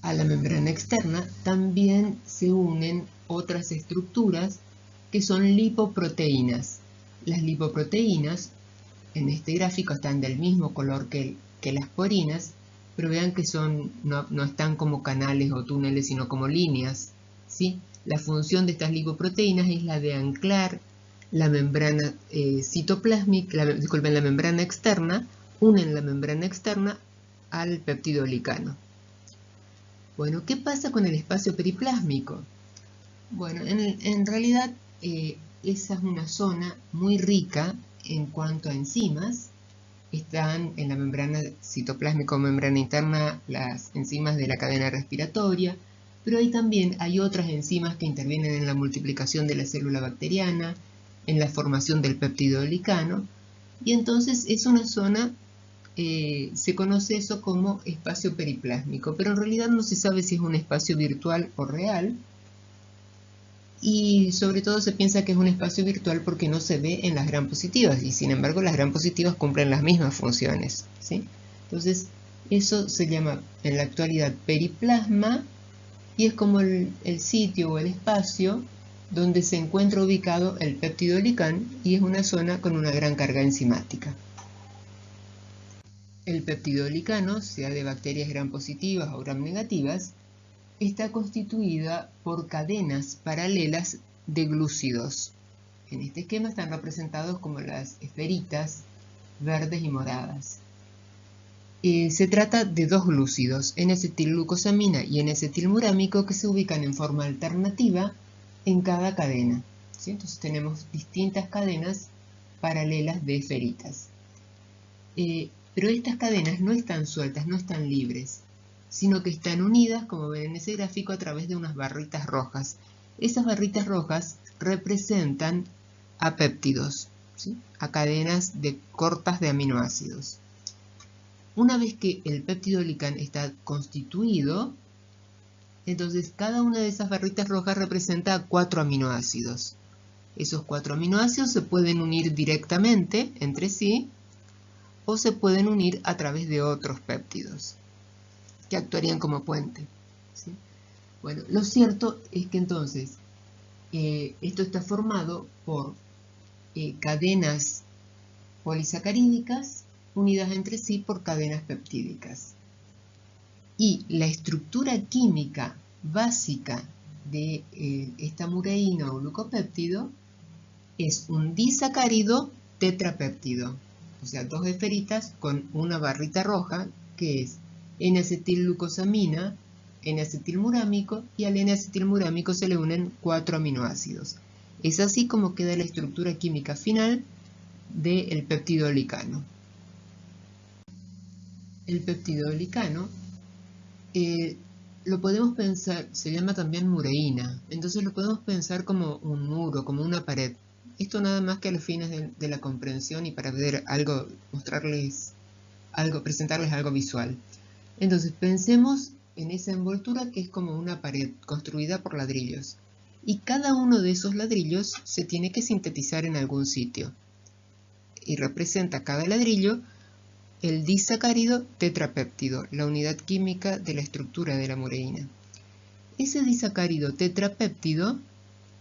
A la membrana externa también se unen otras estructuras que son lipoproteínas. Las lipoproteínas en este gráfico están del mismo color que las porinas, pero vean que no están como canales o túneles, sino como líneas, ¿sí? La función de estas lipoproteínas es la de anclar la membrana citoplásmica, la membrana externa, unen la membrana externa al peptidoglicano. Bueno, ¿qué pasa con el espacio periplásmico? Bueno, en realidad esa es una zona muy rica en cuanto a enzimas. Están en la membrana citoplásmica o membrana interna las enzimas de la cadena respiratoria, pero ahí también hay otras enzimas que intervienen en la multiplicación de la célula bacteriana, en la formación del peptidoglicano, y entonces es una zona, se conoce eso como espacio periplásmico, pero en realidad no se sabe si es un espacio virtual o real, y sobre todo se piensa que es un espacio virtual porque no se ve en las gram positivas, y sin embargo las gram positivas cumplen las mismas funciones, ¿sí? Entonces eso se llama en la actualidad periplasma, y es como el sitio o el espacio donde se encuentra ubicado el peptidoglicán, y es una zona con una gran carga enzimática. El peptidoglicano, sea de bacterias gram positivas o gram negativas, está constituida por cadenas paralelas de glúcidos. En este esquema están representados como las esferitas verdes y moradas. Se trata de dos glúcidos, N-acetilglucosamina y N-acetilmurámico, que se ubican en forma alternativa en cada cadena, ¿sí? Entonces tenemos distintas cadenas paralelas de esferitas. Pero estas cadenas no están sueltas, no están libres, sino que están unidas, como ven en ese gráfico, a través de unas barritas rojas. Esas barritas rojas representan a péptidos, ¿sí? A cadenas cortas de aminoácidos. Una vez que el peptidoglicán está constituido, entonces cada una de esas barritas rojas representa 4 aminoácidos. Esos 4 aminoácidos se pueden unir directamente entre sí o se pueden unir a través de otros péptidos que actuarían como puente, ¿sí? Bueno, lo cierto es que entonces esto está formado por cadenas polisacarídicas unidas entre sí por cadenas peptídicas. Y la estructura química básica de esta mureína o glucopéptido es un disacárido tetrapéptido, o sea, dos esferitas con una barrita roja que es N-acetilglucosamina, N-acetilmurámico, y al N-acetilmurámico se le unen 4 aminoácidos. Es así como queda la estructura química final del peptidoglicano. El peptidoglicano lo podemos pensar, se llama también mureína, entonces lo podemos pensar como un muro, como una pared. Esto nada más que a los fines de la comprensión y para ver algo, mostrarles algo, presentarles algo visual. Entonces pensemos en esa envoltura que es como una pared construida por ladrillos. Y cada uno de esos ladrillos se tiene que sintetizar en algún sitio. Y representa cada ladrillo el disacárido tetrapéptido, la unidad química de la estructura de la mureína. Ese disacárido tetrapéptido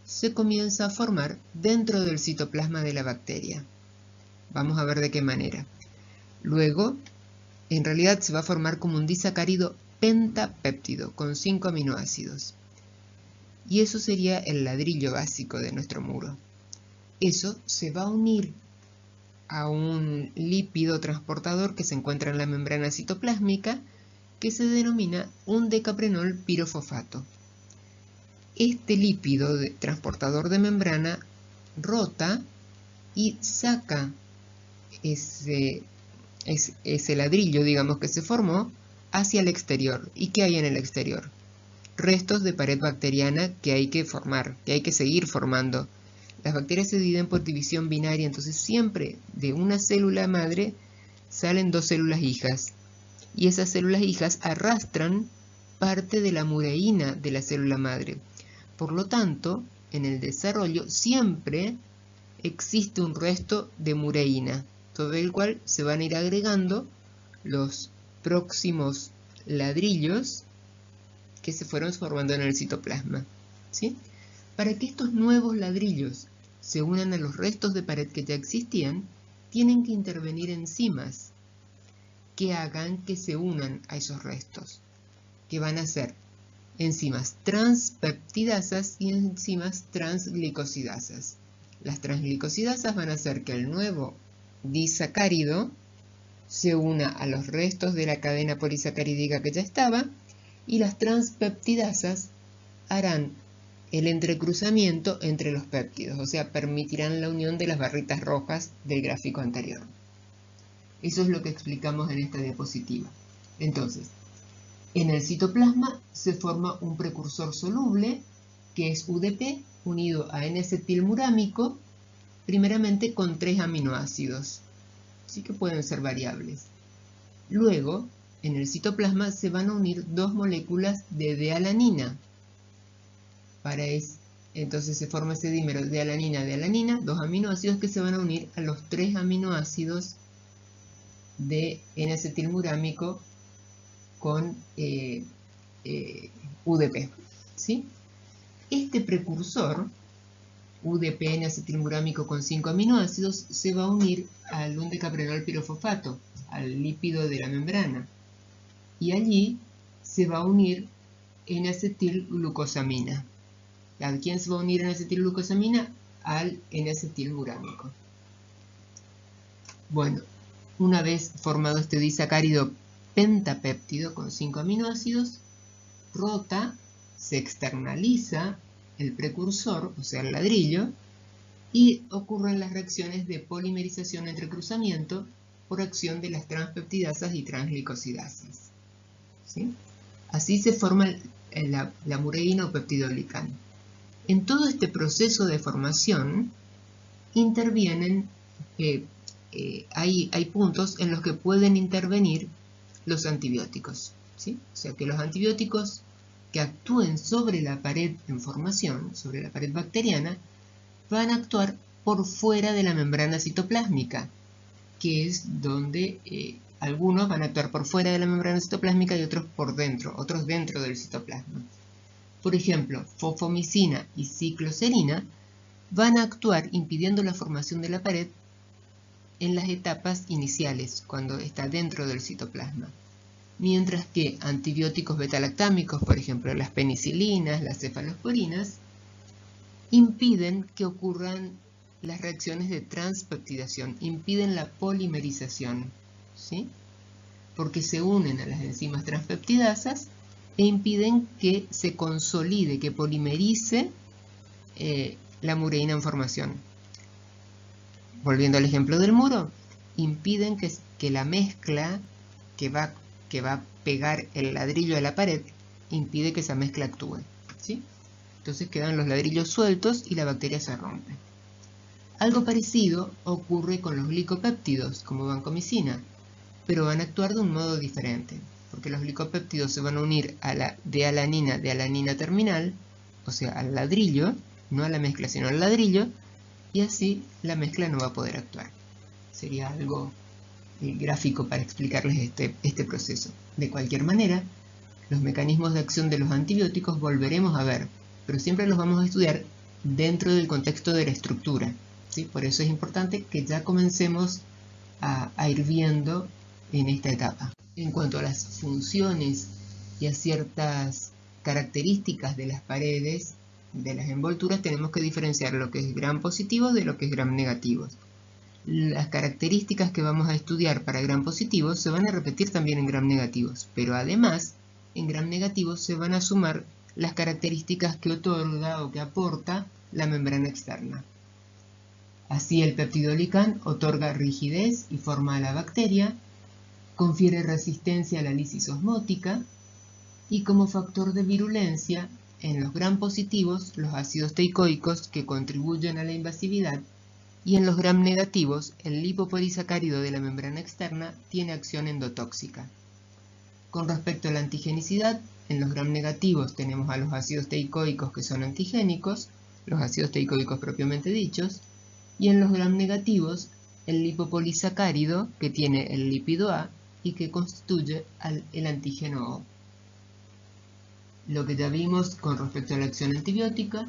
se comienza a formar dentro del citoplasma de la bacteria. Vamos a ver de qué manera. Luego, en realidad se va a formar como un disacárido pentapéptido con 5 aminoácidos. Y eso sería el ladrillo básico de nuestro muro. Eso se va a unir a un lípido transportador que se encuentra en la membrana citoplásmica, que se denomina un decaprenol pirofosfato. Este lípido transportador de membrana rota y saca ese ladrillo, digamos, que se formó hacia el exterior. ¿Y qué hay en el exterior? Restos de pared bacteriana que hay que formar, que hay que seguir formando. Las bacterias se dividen por división binaria, entonces siempre de una célula madre salen 2 células hijas. Y esas células hijas arrastran parte de la mureína de la célula madre. Por lo tanto, en el desarrollo siempre existe un resto de mureína, sobre el cual se van a ir agregando los próximos ladrillos que se fueron formando en el citoplasma, ¿sí? Para que estos nuevos ladrillos se unan a los restos de pared que ya existían, tienen que intervenir enzimas que hagan que se unan a esos restos, que van a ser enzimas transpeptidasas y enzimas transglicosidasas. Las transglicosidasas van a hacer que el nuevo disacárido se una a los restos de la cadena polisacarídica que ya estaba, y las transpeptidasas harán el entrecruzamiento entre los péptidos, o sea, permitirán la unión de las barritas rojas del gráfico anterior. Eso es lo que explicamos en esta diapositiva. Entonces, en el citoplasma se forma un precursor soluble, que es UDP, unido a N-acetilmurámico, primeramente con 3 aminoácidos, así que pueden ser variables. Luego, en el citoplasma se van a unir 2 moléculas de D-alanina. Entonces se forma ese dímero de alanina, 2 aminoácidos que se van a unir a los 3 aminoácidos de N-acetilmurámico con UDP, ¿sí? Este precursor, UDP N-acetilmurámico con 5 aminoácidos, se va a unir al undecaprenol pirofosfato, al lípido de la membrana, y allí se va a unir N-acetilglucosamina. ¿A quién se va a unir N-acetilglucosamina? Al N-acetilmurámico. Bueno, una vez formado este disacárido pentapéptido con 5 aminoácidos, rota, se externaliza el precursor, o sea el ladrillo, y ocurren las reacciones de polimerización entre cruzamiento por acción de las transpeptidasas y transglicosidasas, ¿sí? Así se forma la mureína o peptidoglicano. En todo este proceso de formación intervienen, hay puntos en los que pueden intervenir los antibióticos, ¿sí? O sea que los antibióticos que actúen sobre la pared en formación, sobre la pared bacteriana, van a actuar por fuera de la membrana citoplásmica, que es donde algunos van a actuar por fuera de la membrana citoplásmica y otros por dentro, otros dentro del citoplasma. Por ejemplo, fosfomicina y cicloserina van a actuar impidiendo la formación de la pared en las etapas iniciales, cuando está dentro del citoplasma. Mientras que antibióticos betalactámicos, por ejemplo las penicilinas, las cefalosporinas, impiden que ocurran las reacciones de transpeptidación, impiden la polimerización, ¿sí? Porque se unen a las enzimas transpeptidasas e impiden que se consolide, que polimerice la mureína en formación. Volviendo al ejemplo del muro, impiden que la mezcla que va a pegar el ladrillo a la pared, impide que esa mezcla actúe, ¿sí? Entonces quedan los ladrillos sueltos y la bacteria se rompe. Algo parecido ocurre con los glicopéptidos, como vancomicina, pero van a actuar de un modo diferente, porque los glicopéptidos se van a unir a la D-alanina terminal, o sea, al ladrillo, no a la mezcla, sino al ladrillo, y así la mezcla no va a poder actuar. Sería algo gráfico para explicarles este proceso. De cualquier manera, los mecanismos de acción de los antibióticos volveremos a ver, pero siempre los vamos a estudiar dentro del contexto de la estructura, ¿sí? Por eso es importante que ya comencemos a ir viendo en esta etapa. En cuanto a las funciones y a ciertas características de las paredes, de las envolturas, tenemos que diferenciar lo que es gram positivo de lo que es gram negativos. Las características que vamos a estudiar para gram positivos se van a repetir también en gram negativos, pero además en gram negativos se van a sumar las características que otorga o que aporta la membrana externa. Así el peptidoglicán otorga rigidez y forma a la bacteria, confiere resistencia a la lisis osmótica y como factor de virulencia en los gram positivos los ácidos teicoicos que contribuyen a la invasividad, y en los gram negativos el lipopolisacárido de la membrana externa tiene acción endotóxica. Con respecto a la antigenicidad, en los gram negativos tenemos a los ácidos teicoicos que son antigénicos, los ácidos teicoicos propiamente dichos, y en los gram negativos el lipopolisacárido que tiene el lípido A y que constituye el antígeno O. Lo que ya vimos con respecto a la acción antibiótica,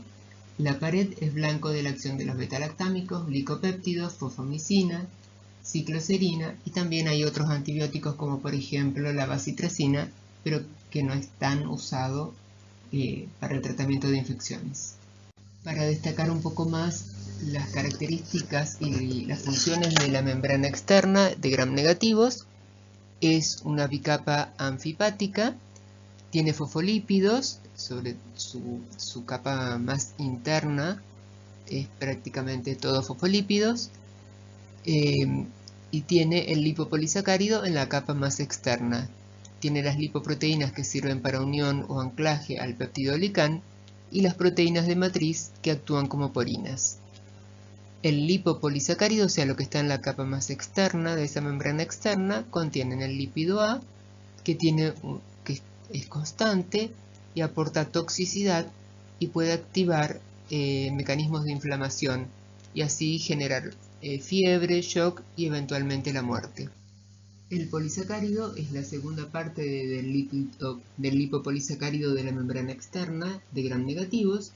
la pared es blanco de la acción de los betalactámicos, glicopéptidos, fosfomicina, cicloserina, y también hay otros antibióticos como por ejemplo la bacitracina, pero que no están usados para el tratamiento de infecciones. Para destacar un poco más las características y las funciones de la membrana externa de gram negativos, es una bicapa anfipática, tiene fosfolípidos sobre su capa más interna, es prácticamente todo fosfolípidos, y tiene el lipopolisacárido en la capa más externa. Tiene las lipoproteínas que sirven para unión o anclaje al peptidoglicán y las proteínas de matriz que actúan como porinas. El lipopolisacárido, o sea, lo que está en la capa más externa de esa membrana externa, contiene el lípido A, que es constante y aporta toxicidad y puede activar mecanismos de inflamación y así generar fiebre, shock y eventualmente la muerte. El polisacárido es la segunda parte del lipopolisacárido de la membrana externa de gram negativos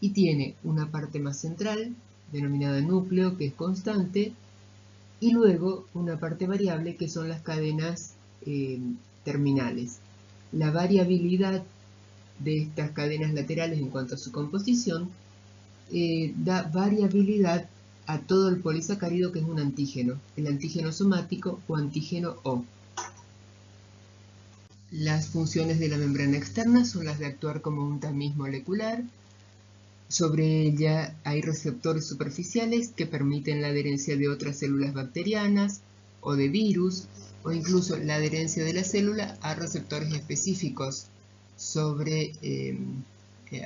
y tiene una parte más central, denominada núcleo, que es constante, y luego una parte variable que son las cadenas terminales. La variabilidad de estas cadenas laterales en cuanto a su composición da variabilidad a todo el polisacárido que es un antígeno, el antígeno somático o antígeno O. Las funciones de la membrana externa son las de actuar como un tamiz molecular. Sobre ella hay receptores superficiales que permiten la adherencia de otras células bacterianas o de virus, o incluso la adherencia de la célula a receptores específicos sobre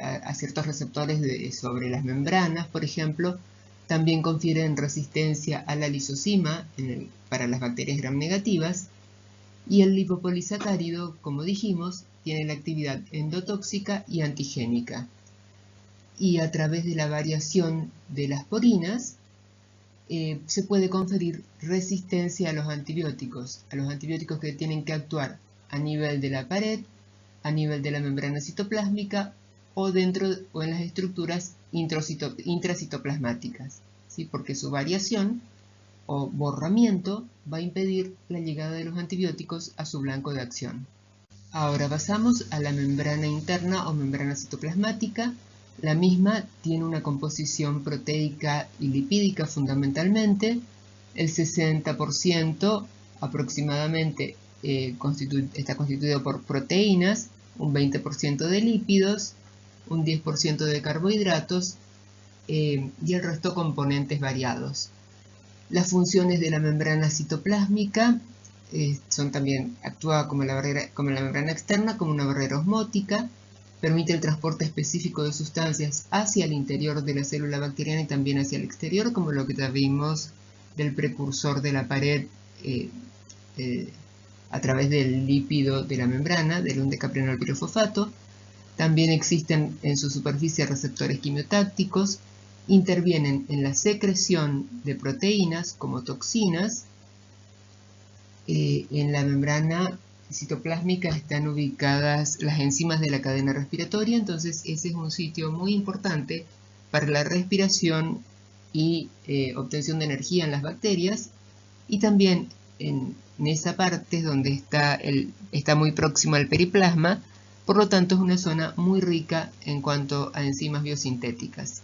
a ciertos receptores sobre las membranas, por ejemplo. También confieren resistencia a la lisozima para las bacterias gram negativas, y el lipopolisacárido, como dijimos, tiene la actividad endotóxica y antigénica. Y a través de la variación de las porinas se puede conferir resistencia a los antibióticos que tienen que actuar a nivel de la pared, a nivel de la membrana citoplásmica o dentro o en las estructuras intracitoplasmáticas, ¿sí? Porque su variación o borramiento va a impedir la llegada de los antibióticos a su blanco de acción. Ahora pasamos a la membrana interna o membrana citoplasmática. La misma tiene una composición proteica y lipídica fundamentalmente. El 60% aproximadamente está constituido por proteínas, un 20% de lípidos, un 10% de carbohidratos y el resto componentes variados. Las funciones de la membrana citoplásmica son también, actúa como la membrana externa, como una barrera osmótica, permite el transporte específico de sustancias hacia el interior de la célula bacteriana y también hacia el exterior, como lo que ya vimos del precursor de la pared a través del lípido de la membrana, del undecaprenol pirofosfato. También existen en su superficie receptores quimiotácticos, intervienen en la secreción de proteínas como toxinas. En la membrana citoplásmica están ubicadas las enzimas de la cadena respiratoria, entonces ese es un sitio muy importante para la respiración y obtención de energía en las bacterias, y también en esa parte es donde está muy próximo al periplasma, por lo tanto es una zona muy rica en cuanto a enzimas biosintéticas.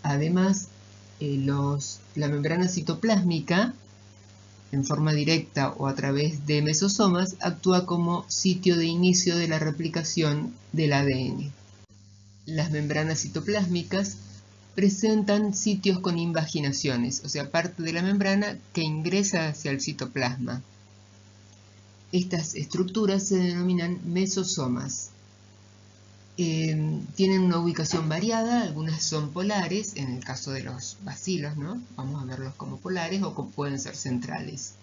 Además, la membrana citoplásmica, en forma directa o a través de mesosomas, actúa como sitio de inicio de la replicación del ADN. Las membranas citoplásmicas presentan sitios con invaginaciones, o sea, parte de la membrana que ingresa hacia el citoplasma. Estas estructuras se denominan mesosomas. Tienen una ubicación variada, algunas son polares, en el caso de los bacilos, ¿no? Vamos a verlos como polares o pueden ser centrales.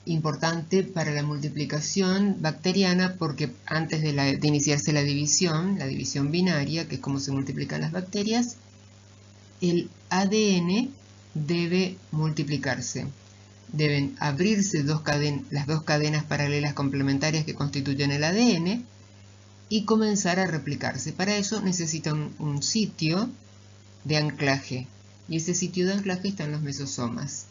importante para la multiplicación bacteriana porque antes de iniciarse la división binaria, que es como se multiplican las bacterias, el ADN debe multiplicarse. Deben abrirse las dos cadenas paralelas complementarias que constituyen el ADN y comenzar a replicarse. Para eso necesitan un sitio de anclaje, y ese sitio de anclaje está en los mesosomas.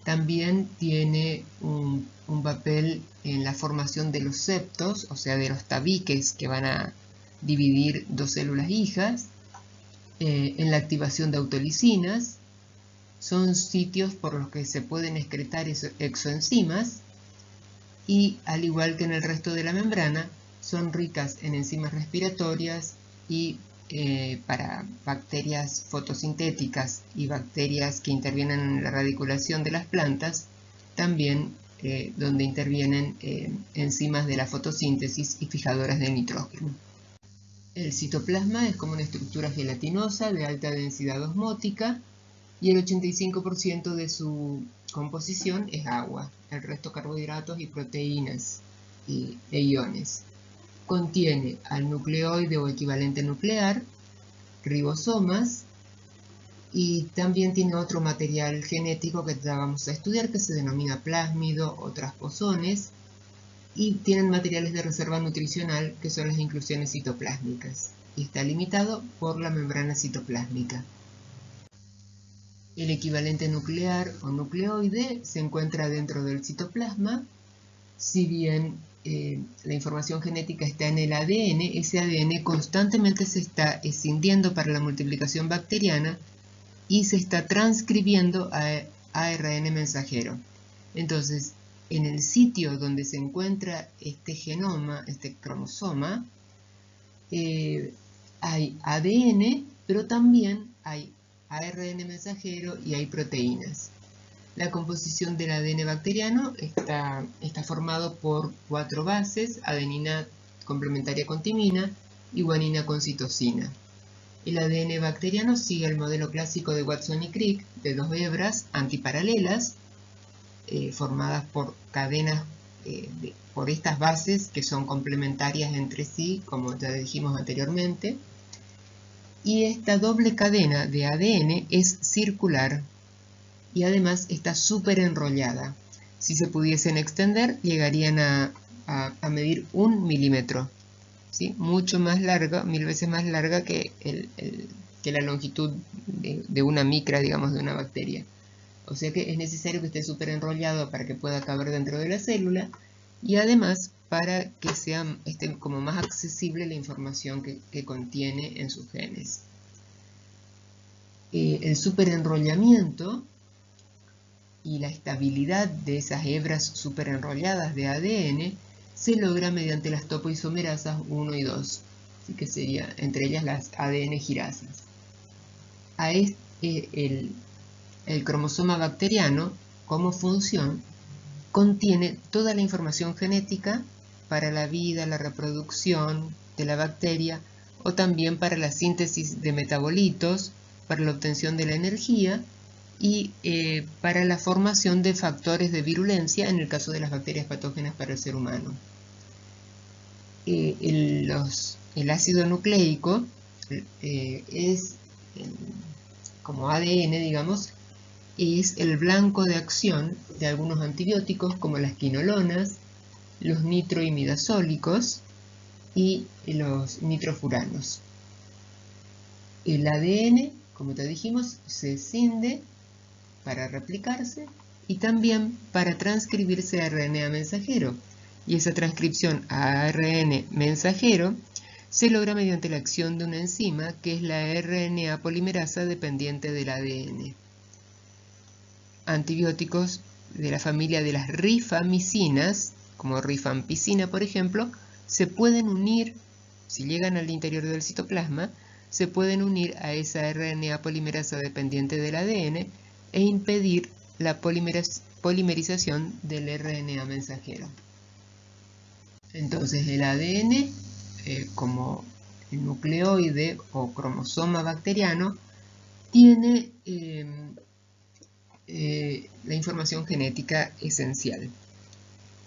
También tiene un papel en la formación de los septos, o sea, de los tabiques que van a dividir dos células hijas, en la activación de autolisinas. Son sitios por los que se pueden excretar exoenzimas y, al igual que en el resto de la membrana, son ricas en enzimas respiratorias y para bacterias fotosintéticas y bacterias que intervienen en la radiculación de las plantas, también donde intervienen enzimas de la fotosíntesis y fijadoras de nitrógeno. El citoplasma es como una estructura gelatinosa de alta densidad osmótica y el 85% de su composición es agua, el resto carbohidratos y proteínas e iones. Contiene al nucleoide o equivalente nuclear, ribosomas, y también tiene otro material genético que ya vamos a estudiar que se denomina plásmido o transposones, y tienen materiales de reserva nutricional que son las inclusiones citoplásmicas, y está limitado por la membrana citoplásmica. El equivalente nuclear o nucleoide se encuentra dentro del citoplasma. Si bien la información genética está en el ADN, ese ADN constantemente se está escindiendo para la multiplicación bacteriana y se está transcribiendo a ARN mensajero. Entonces, en el sitio donde se encuentra este genoma, este cromosoma, hay ADN, pero también hay ARN mensajero y hay proteínas. La composición del ADN bacteriano está formado por 4 bases: adenina complementaria con timina y guanina con citosina. El ADN bacteriano sigue el modelo clásico de Watson y Crick de 2 hebras antiparalelas formadas por cadenas por estas bases que son complementarias entre sí, como ya dijimos anteriormente. Y esta doble cadena de ADN es circular y además está súper enrollada. Si se pudiesen extender, llegarían a medir 1 milímetro, ¿sí? Mucho más larga, 1000 veces más larga que la longitud de una micra, digamos, de una bacteria. O sea que es necesario que esté súper enrollado para que pueda caber dentro de la célula y además para que esté como más accesible la información que contiene en sus genes. El superenrollamiento y la estabilidad de esas hebras superenrolladas de ADN se logra mediante las topoisomerasas 1 y 2, así que sería entre ellas las ADN girasas. El cromosoma bacteriano, como función, contiene toda la información genética para la vida, la reproducción de la bacteria, o también para la síntesis de metabolitos, para la obtención de la energía y para la formación de factores de virulencia en el caso de las bacterias patógenas para el ser humano. El ácido nucleico es, como ADN, digamos, es el blanco de acción de algunos antibióticos como las quinolonas, los nitroimidazólicos y los nitrofuranos. El ADN, como te dijimos, se escinde para replicarse y también para transcribirse a RNA mensajero. Y esa transcripción a ARN mensajero se logra mediante la acción de una enzima que es la RNA polimerasa dependiente del ADN. Antibióticos de la familia de las rifamicinas, como rifampicina por ejemplo, se pueden unir, si llegan al interior del citoplasma, se pueden unir a esa RNA polimerasa dependiente del ADN e impedir la polimerización del RNA mensajero. Entonces el ADN, como el nucleoide o cromosoma bacteriano, tiene la información genética esencial.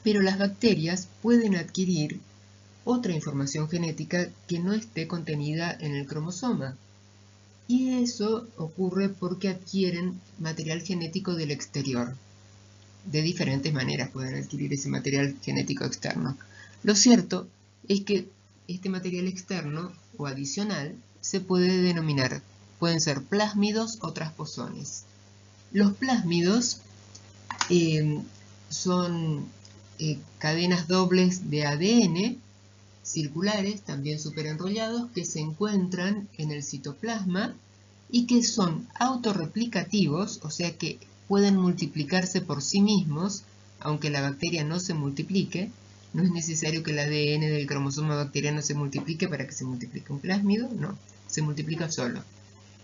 Pero las bacterias pueden adquirir otra información genética que no esté contenida en el cromosoma. Y eso ocurre porque adquieren material genético del exterior. De diferentes maneras pueden adquirir ese material genético externo. Lo cierto es que este material externo o adicional se puede denominar, pueden ser plásmidos o transposones. Los plásmidos son cadenas dobles de ADN circulares, también superenrollados, que se encuentran en el citoplasma y que son autorreplicativos, o sea que pueden multiplicarse por sí mismos, aunque la bacteria no se multiplique. No es necesario que el ADN del cromosoma bacteriano se multiplique para que se multiplique un plásmido, no, se multiplica solo.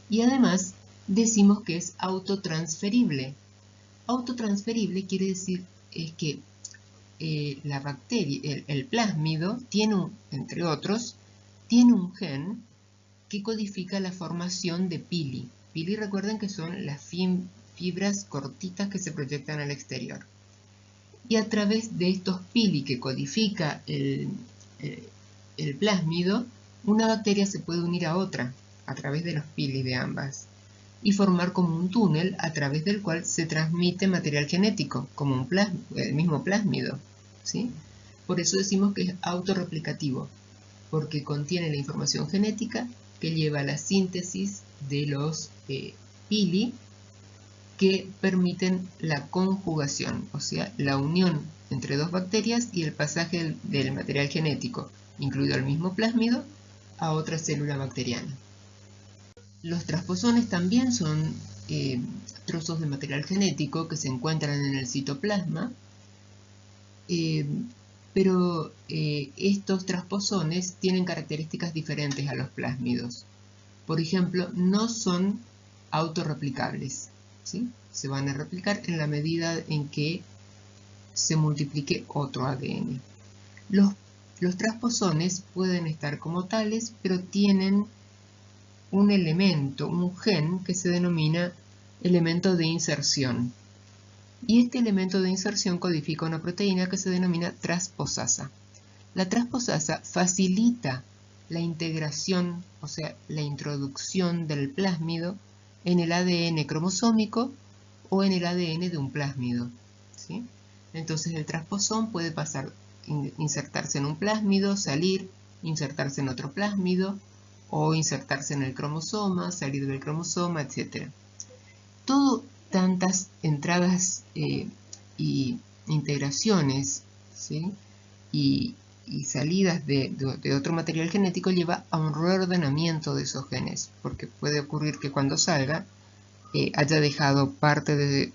Y además decimos que es autotransferible. Autotransferible quiere decir que la bacteria, el plásmido, entre otros, tiene un gen que codifica la formación de pili. Pili, recuerden que son las fibras cortitas que se proyectan al exterior. Y a través de estos pili que codifica el plásmido, una bacteria se puede unir a otra a través de los pili de ambas y formar como un túnel a través del cual se transmite material genético, como el mismo plásmido, ¿sí? Por eso decimos que es autorreplicativo, porque contiene la información genética que lleva a la síntesis de los pili que permiten la conjugación, o sea, la unión entre dos bacterias y el pasaje del material genético, incluido el mismo plásmido, a otra célula bacteriana. Los transposones también son trozos de material genético que se encuentran en el citoplasma, pero estos transposones tienen características diferentes a los plásmidos. Por ejemplo, no son autorreplicables, ¿sí? Se van a replicar en la medida en que se multiplique otro ADN. Los transposones pueden estar como tales, pero tienen un elemento, un gen que se denomina elemento de inserción. Y este elemento de inserción codifica una proteína que se denomina transposasa. La transposasa facilita la integración, o sea, la introducción del plásmido en el ADN cromosómico o en el ADN de un plásmido, ¿sí? Entonces el transposón puede insertarse en un plásmido, salir, insertarse en otro plásmido, o insertarse en el cromosoma, salir del cromosoma, etc. Todo tantas entradas y integraciones, ¿sí? y salidas de otro material genético lleva a un reordenamiento de esos genes, porque puede ocurrir que cuando salga haya dejado parte de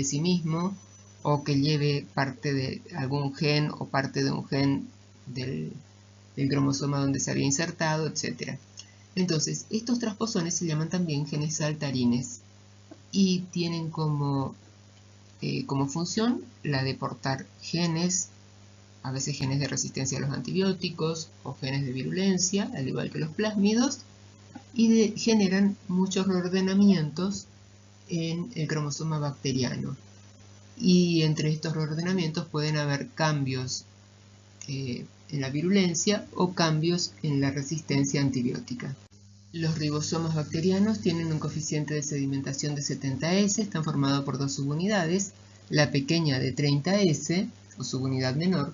sí mismo, o que lleve parte de algún gen o parte de un gen del cromosoma donde se había insertado, etc. Entonces, estos transposones se llaman también genes saltarines y tienen como función la de portar genes, a veces genes de resistencia a los antibióticos o genes de virulencia, al igual que los plásmidos, y generan muchos reordenamientos en el cromosoma bacteriano. Y entre estos reordenamientos pueden haber cambios en la virulencia o cambios en la resistencia antibiótica. Los ribosomas bacterianos tienen un coeficiente de sedimentación de 70S, están formados por dos subunidades. La pequeña de 30S, o subunidad menor,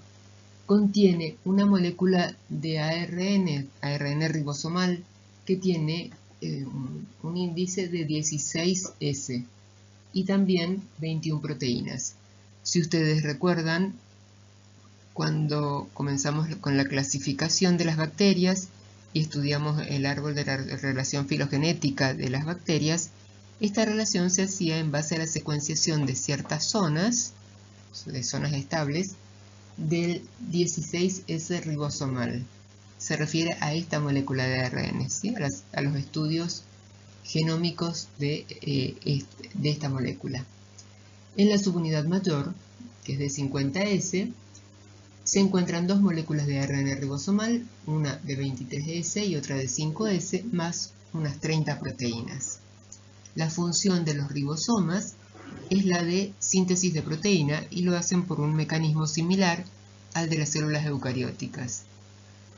contiene una molécula de ARN ribosomal, que tiene un índice de 16S y también 21 proteínas. Si ustedes recuerdan, cuando comenzamos con la clasificación de las bacterias y estudiamos el árbol de la relación filogenética de las bacterias, esta relación se hacía en base a la secuenciación de ciertas zonas, de zonas estables, del 16S ribosomal. Se refiere a esta molécula de ARN, ¿sí? a los estudios genómicos de esta molécula. En la subunidad mayor, que es de 50S, se encuentran dos moléculas de ARN ribosomal, una de 23S y otra de 5S, más unas 30 proteínas. La función de los ribosomas es la de síntesis de proteína y lo hacen por un mecanismo similar al de las células eucarióticas.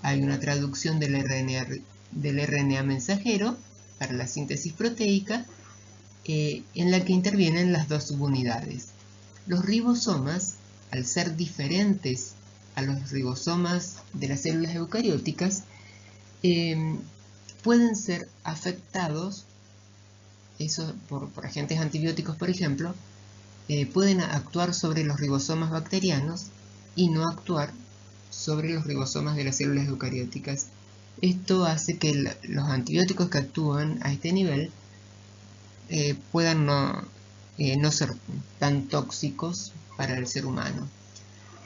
Hay una traducción del RNA mensajero para la síntesis proteica en la que intervienen las dos subunidades. Los ribosomas, al ser diferentes a los ribosomas de las células eucarióticas, pueden ser afectados por agentes antibióticos, por ejemplo, pueden actuar sobre los ribosomas bacterianos y no actuar sobre los ribosomas de las células eucarióticas. Esto hace que los antibióticos que actúan a este nivel puedan no ser tan tóxicos para el ser humano.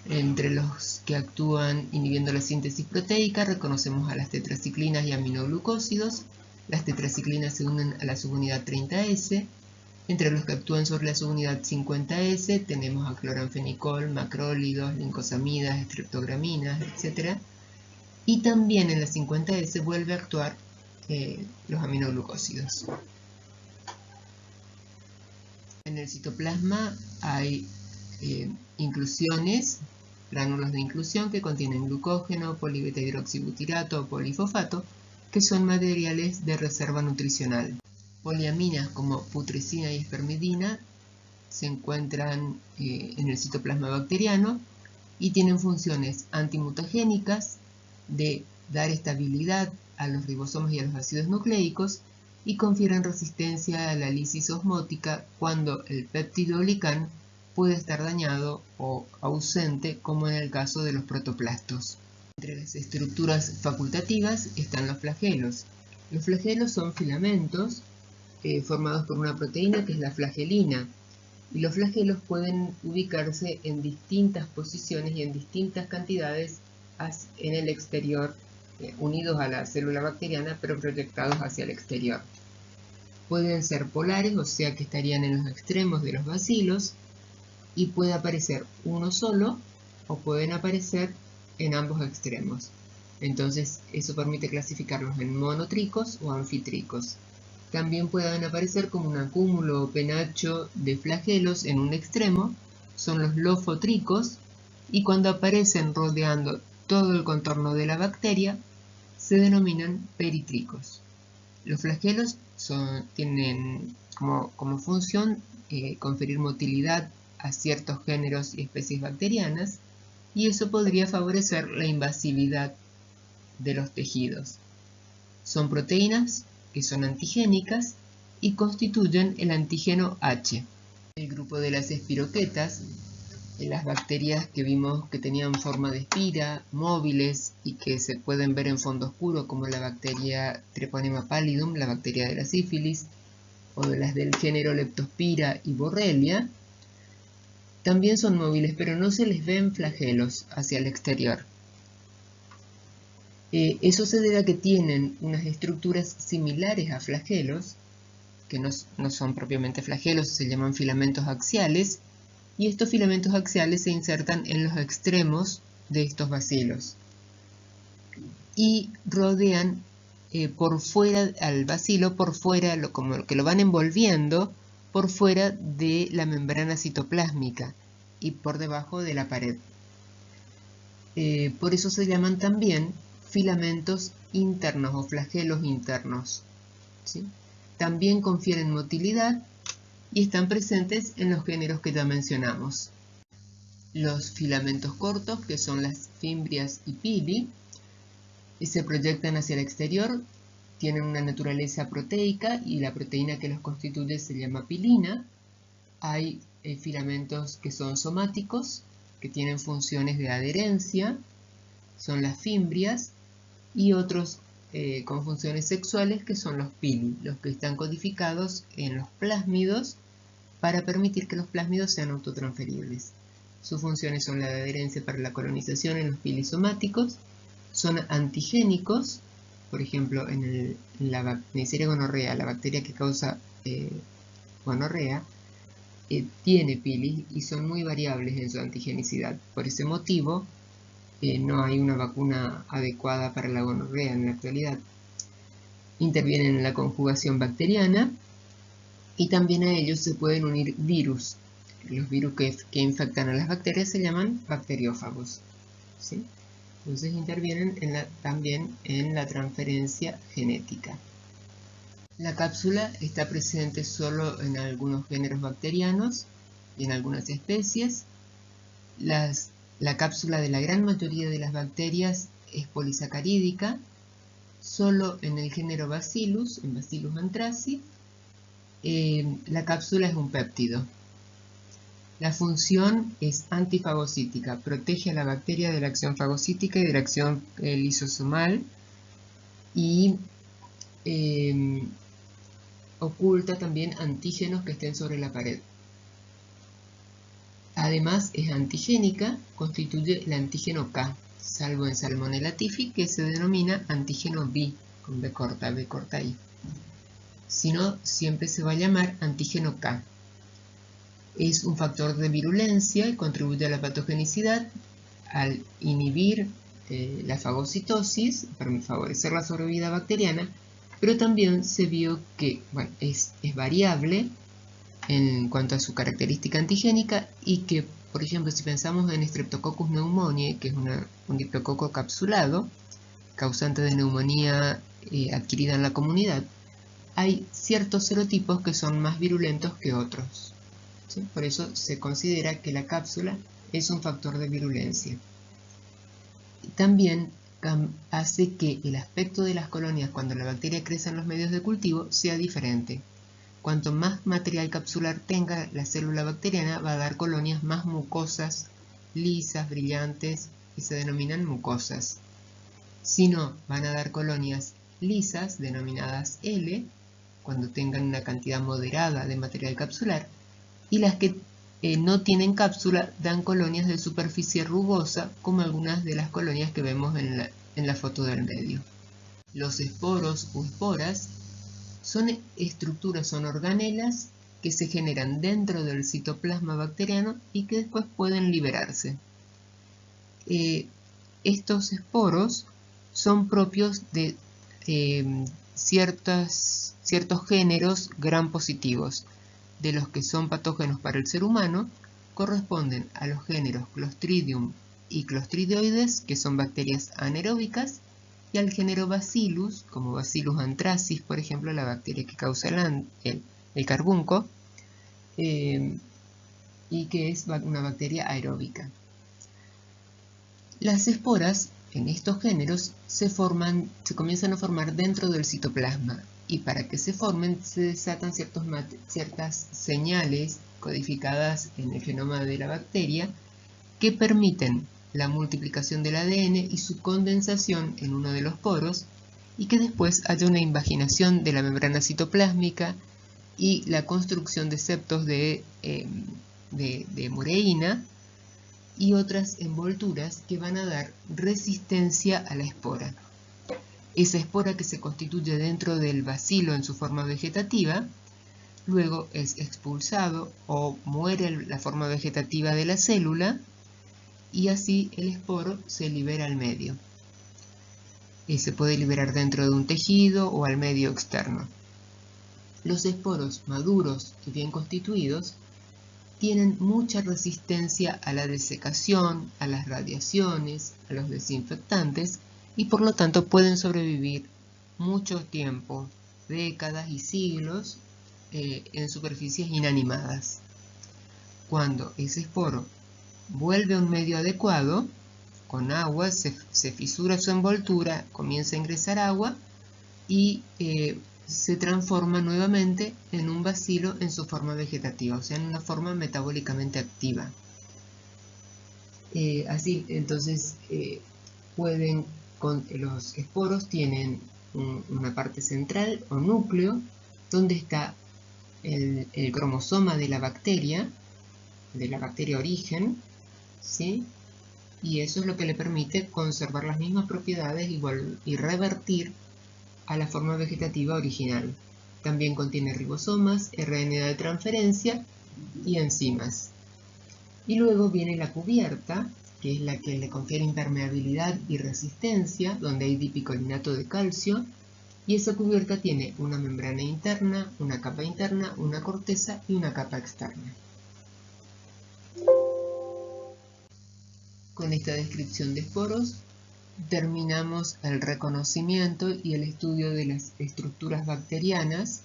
Entre los que actúan inhibiendo la síntesis proteica reconocemos a las tetraciclinas y aminoglucósidos. Las tetraciclinas se unen a la subunidad 30S. Entre los que actúan sobre la subunidad 50S tenemos a cloranfenicol, macrólidos, lincosamidas, estreptograminas, etc. Y también en la 50S vuelve a actuar los aminoglucósidos. En el citoplasma hay inclusiones, gránulos de inclusión que contienen glucógeno, polibeta-hidroxibutirato o polifosfato, que son materiales de reserva nutricional. Poliaminas como putrescina y espermidina se encuentran en el citoplasma bacteriano y tienen funciones antimutagénicas de dar estabilidad a los ribosomas y a los ácidos nucleicos y confieren resistencia a la lisis osmótica cuando el péptido glicán puede estar dañado o ausente, como en el caso de los protoplastos. Entre las estructuras facultativas están los flagelos. Los flagelos son filamentos formados por una proteína que es la flagelina, y los flagelos pueden ubicarse en distintas posiciones y en distintas cantidades en el exterior, unidos a la célula bacteriana pero proyectados hacia el exterior. Pueden ser polares, o sea que estarían en los extremos de los bacilos, y puede aparecer uno solo o pueden aparecer en ambos extremos. Entonces eso permite clasificarlos en monotricos o anfitricos. También pueden aparecer como un acúmulo o penacho de flagelos en un extremo, son los lofotricos, y cuando aparecen rodeando todo el contorno de la bacteria se denominan peritricos. Los flagelos tienen como función conferir motilidad a ciertos géneros y especies bacterianas, y eso podría favorecer la invasividad de los tejidos. Son proteínas que son antigénicas y constituyen el antígeno H. El grupo de las espiroquetas, las bacterias que vimos que tenían forma de espira, móviles y que se pueden ver en fondo oscuro, como la bacteria Treponema pallidum, la bacteria de la sífilis, o de las del género Leptospira y Borrelia, también son móviles, pero no se les ven flagelos hacia el exterior. Eso se debe a que tienen unas estructuras similares a flagelos, que no son propiamente flagelos, se llaman filamentos axiales, y estos filamentos axiales se insertan en los extremos de estos bacilos y rodean por fuera al bacilo, por fuera, como que lo van envolviendo por fuera de la membrana citoplásmica y por debajo de la pared. Por eso se llaman también filamentos internos o flagelos internos, ¿sí? También confieren motilidad y están presentes en los géneros que ya mencionamos. Los filamentos cortos, que son las fimbrias y pili, se proyectan hacia el exterior, tienen una naturaleza proteica y la proteína que los constituye se llama pilina. Hay filamentos que son somáticos, que tienen funciones de adherencia, son las fimbrias, y otros con funciones sexuales, que son los pili, los que están codificados en los plásmidos para permitir que los plásmidos sean autotransferibles. Sus funciones son la de adherencia para la colonización en los pili somáticos, son antigénicos, por ejemplo en la Neisseria gonorrea, la bacteria que causa gonorrea, tiene pili y son muy variables en su antigenicidad. Por ese motivo no hay una vacuna adecuada para la gonorrea en la actualidad. Intervienen en la conjugación bacteriana y también a ellos se pueden unir virus. Los virus que infectan a las bacterias se llaman bacteriófagos, ¿sí? Entonces intervienen también en la transferencia genética. La cápsula está presente solo en algunos géneros bacterianos y en algunas especies. La cápsula de la gran mayoría de las bacterias es polisacarídica. Solo en el género Bacillus, en Bacillus anthracis, la cápsula es un péptido. La función es antifagocítica, protege a la bacteria de la acción fagocítica y de la acción lisosomal y oculta también antígenos que estén sobre la pared. Además es antigénica, constituye el antígeno K, salvo en Salmonella typhi, que se denomina antígeno B, con B corta I. Si no, siempre se va a llamar antígeno K. Es un factor de virulencia y contribuye a la patogenicidad al inhibir la fagocitosis, para favorecer la sobrevida bacteriana, pero también se vio que es variable en cuanto a su característica antigénica y que, por ejemplo, si pensamos en Streptococcus pneumoniae, que es un diplococo capsulado, causante de neumonía adquirida en la comunidad, hay ciertos serotipos que son más virulentos que otros, ¿sí? Por eso se considera que la cápsula es un factor de virulencia. También hace que el aspecto de las colonias cuando la bacteria crece en los medios de cultivo sea diferente. Cuanto más material capsular tenga la célula bacteriana, va a dar colonias más mucosas, lisas, brillantes, y se denominan mucosas. Si no, van a dar colonias lisas, denominadas L, cuando tengan una cantidad moderada de material capsular, y las que no tienen cápsula dan colonias de superficie rugosa, como algunas de las colonias que vemos en la foto del medio. Los esporos o esporas son estructuras, son organelas que se generan dentro del citoplasma bacteriano y que después pueden liberarse. Estos esporos son propios de ciertos géneros gram positivos. De los que son patógenos para el ser humano, corresponden a los géneros Clostridium y Clostridioides, que son bacterias anaeróbicas, y al género Bacillus, como Bacillus anthracis, por ejemplo, la bacteria que causa el carbunco, y que es una bacteria aeróbica. Las esporas en estos géneros se comienzan a formar dentro del citoplasma, y para que se formen se desatan ciertas señales codificadas en el genoma de la bacteria que permiten la multiplicación del ADN y su condensación en uno de los poros, y que después haya una invaginación de la membrana citoplásmica y la construcción de septos de mureína y otras envolturas que van a dar resistencia a la espora. Esa espora, que se constituye dentro del bacilo en su forma vegetativa, luego es expulsado o muere la forma vegetativa de la célula, y así el esporo se libera al medio. Se puede liberar dentro de un tejido o al medio externo. Los esporos maduros y bien constituidos tienen mucha resistencia a la desecación, a las radiaciones, a los desinfectantes, y por lo tanto pueden sobrevivir mucho tiempo, décadas y siglos, en superficies inanimadas. Cuando ese esporo vuelve a un medio adecuado, con agua, se fisura su envoltura, comienza a ingresar agua y se transforma nuevamente en un bacilo en su forma vegetativa, o sea, en una forma metabólicamente activa. Así, entonces, los esporos tienen una parte central o núcleo donde está el cromosoma de la bacteria origen, ¿sí? Y eso es lo que le permite conservar las mismas propiedades y revertir a la forma vegetativa original. También contiene ribosomas, RNA de transferencia y enzimas. Y luego viene la cubierta, que es la que le confiere impermeabilidad y resistencia, donde hay dipicolinato de calcio, y esa cubierta tiene una membrana interna, una capa interna, una corteza y una capa externa. Con esta descripción de esporos terminamos el reconocimiento y el estudio de las estructuras bacterianas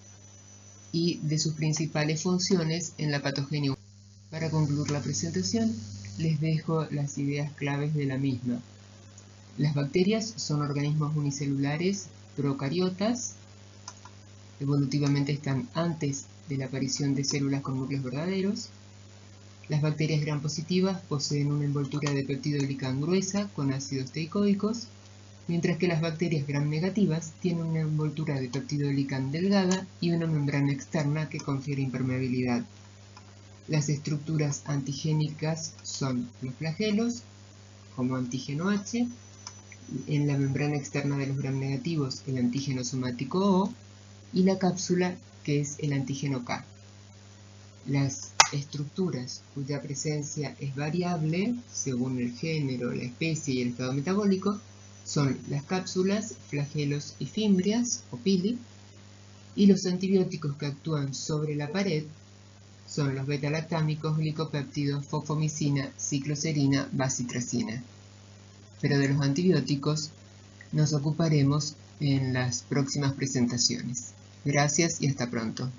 y de sus principales funciones en la patogenia humana. Para concluir la presentación, les dejo las ideas claves de la misma. Las bacterias son organismos unicelulares procariotas, evolutivamente están antes de la aparición de células con núcleos verdaderos. Las bacterias gram positivas poseen una envoltura de peptidoglicán gruesa con ácidos teicoicos, mientras que las bacterias gram negativas tienen una envoltura de peptidoglicán delgada y una membrana externa que confiere impermeabilidad. Las estructuras antigénicas son los flagelos, como antígeno H, en la membrana externa de los gram negativos el antígeno somático O, y la cápsula, que es el antígeno K. Las estructuras cuya presencia es variable según el género, la especie y el estado metabólico son las cápsulas, flagelos y fimbrias o pili, y los antibióticos que actúan sobre la pared son los beta-lactámicos, glicopéptidos, fosfomicina, cicloserina, bacitracina. Pero de los antibióticos nos ocuparemos en las próximas presentaciones. Gracias y hasta pronto.